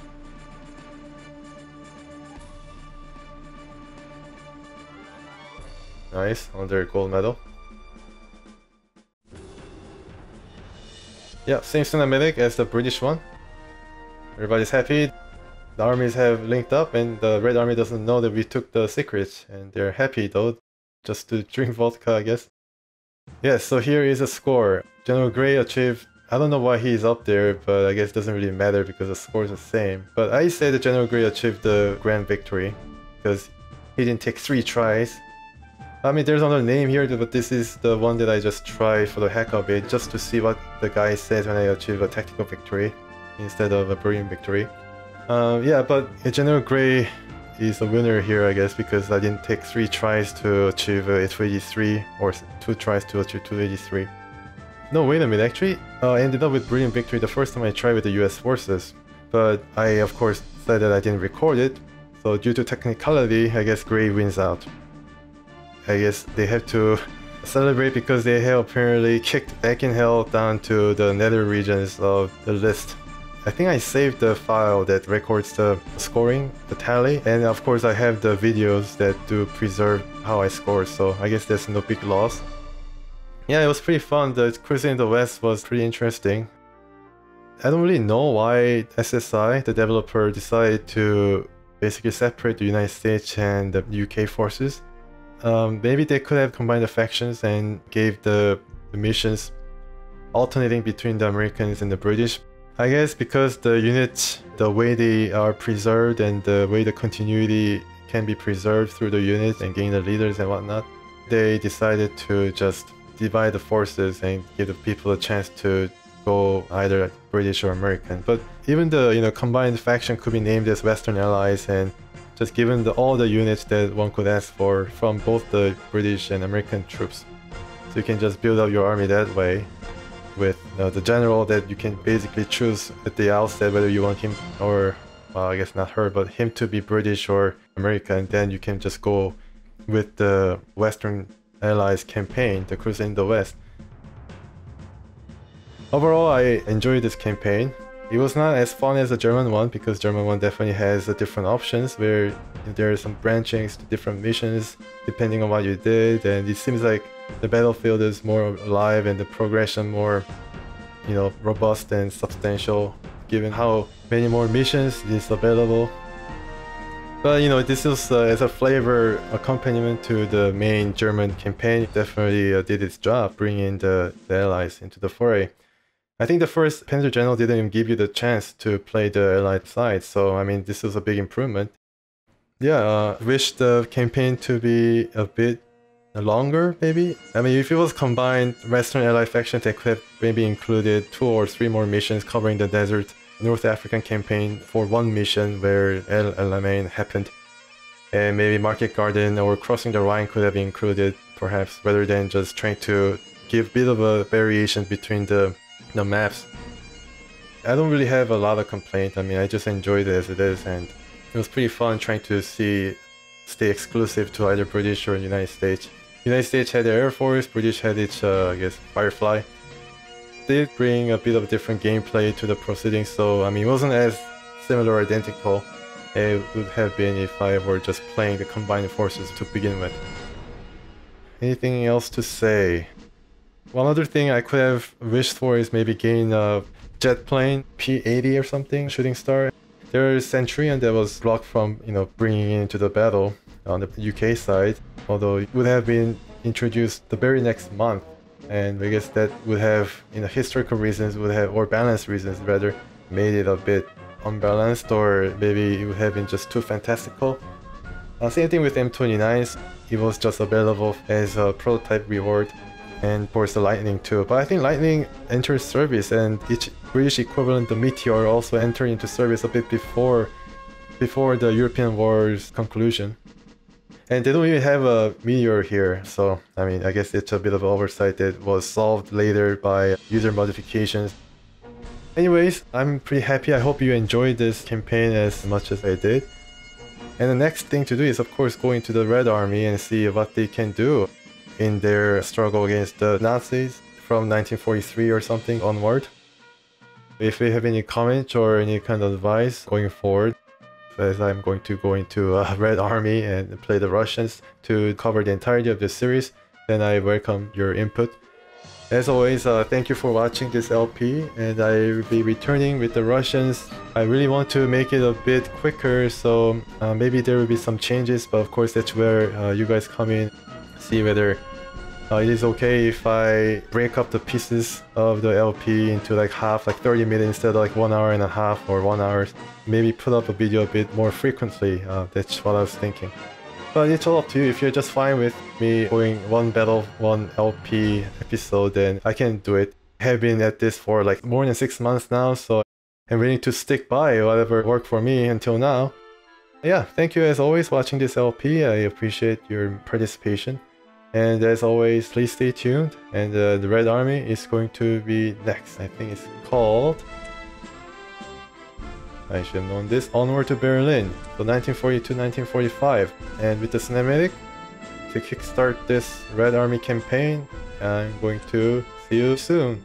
Nice, another gold medal. Yeah, same cinematic as the British one. Everybody's happy. The armies have linked up, and the Red Army doesn't know that we took the secrets, and they're happy though, just to drink vodka, I guess. Yeah, so here is a score. General Gray achieved, I don't know why he's up there, but I guess it doesn't really matter because the score is the same. But I say that General Gray achieved the grand victory, because he didn't take 3 tries. I mean, there's another name here, but this is the one that I just tried for the heck of it, just to see what the guy says when I achieve a tactical victory, instead of a brilliant victory. Yeah, but General Gray is a winner here, I guess, because I didn't take 3 tries to achieve a 283, or 2 tries to achieve 283. No, wait a minute, actually, I ended up with brilliant victory the first time I tried with the US forces, but I, of course, said that I didn't record it, so due to technicality, I guess Gray wins out. I guess they have to celebrate because they have apparently kicked Ackenheil down to the nether regions of the list. I think I saved the file that records the scoring, the tally, and of course I have the videos that do preserve how I scored, so I guess there's no big loss. Yeah, it was pretty fun. The crusade in the West was pretty interesting. I don't really know why SSI, the developer, decided to basically separate the United States and the UK forces. Maybe they could have combined the factions and gave the missions alternating between the Americans and the British. I guess because the units, the way they are preserved and the way the continuity can be preserved through the units and gain the leaders and whatnot, they decided to just divide the forces and give the people a chance to go either British or American. But even the combined faction could be named as Western Allies, and just given all the units that one could ask for from both the British and American troops. So you can just build up your army that way with the general that you can basically choose at the outset whether you want him or, well, I guess not her, but him to be British or American. Then you can just go with the Western Allies campaign, the Crusade in the West. Overall, I enjoyed this campaign. It was not as fun as the German one because German one definitely has different options where there are some branchings to different missions depending on what you did, and it seems like the battlefield is more alive and the progression more, robust and substantial given how many more missions is available. But this is as a flavor accompaniment to the main German campaign. It definitely did its job bringing the Allies into the foray. I think the first Panzer General didn't even give you the chance to play the Allied side, so I mean this is a big improvement. Yeah, wish the campaign to be a bit longer, maybe? I mean, if it was combined Western Allied faction, they could have maybe included 2 or 3 more missions covering the desert North African campaign for one mission where El Alamein happened. And maybe Market Garden or Crossing the Rhine could have been included, perhaps, rather than just trying to give a bit of a variation between the maps. I don't really have a lot of complaint. I mean, I just enjoyed it as it is, and it was pretty fun trying to stay exclusive to either British or United States. United States had their Air Force, British had its, I guess, Firefly. They did bring a bit of different gameplay to the proceedings, so I mean, it wasn't as similar or identical as it would have been if I were just playing the combined forces to begin with. Anything else to say? One other thing I could have wished for is maybe gain a jet plane, P-80 or something, shooting star. There's Centurion that was blocked from, bringing into the battle on the UK side, although it would have been introduced the very next month. And I guess that would have, historical reasons, or balance reasons rather, made it a bit unbalanced, or maybe it would have been just too fantastical. Same thing with M29s, it was just available as a prototype reward. And of course the Lightning too, but I think Lightning enters service and its British equivalent, the Meteor, also entered into service a bit before the European War's conclusion. And they don't even have a Meteor here, so I mean, I guess it's a bit of an oversight that was solved later by user modifications. Anyways, I'm pretty happy. I hope you enjoyed this campaign as much as I did. And the next thing to do is of course go into the Red Army and see what they can do in their struggle against the Nazis from 1943 or something onward. If you have any comments or any kind of advice going forward, as I'm going to go into Red Army and play the Russians to cover the entirety of the series, then I welcome your input. As always, thank you for watching this LP, and I will be returning with the Russians. I really want to make it a bit quicker, so maybe there will be some changes, but of course that's where you guys come in. See whether it is okay if I break up the pieces of the LP into like half, like 30 minutes instead of like 1 hour and a half or 1 hour. Maybe put up a video a bit more frequently, that's what I was thinking. But it's all up to you. If you're just fine with me going one battle, one LP episode, then I can do it. I have been at this for like more than 6 months now, so I'm willing to stick by whatever worked for me until now. Yeah, thank you as always for watching this LP. I appreciate your participation. And as always, please stay tuned. And the Red Army is going to be next. I think it's called... I should have known this. Onward to Berlin. So 1942-1945. And with the cinematic, to kickstart this Red Army campaign, I'm going to see you soon.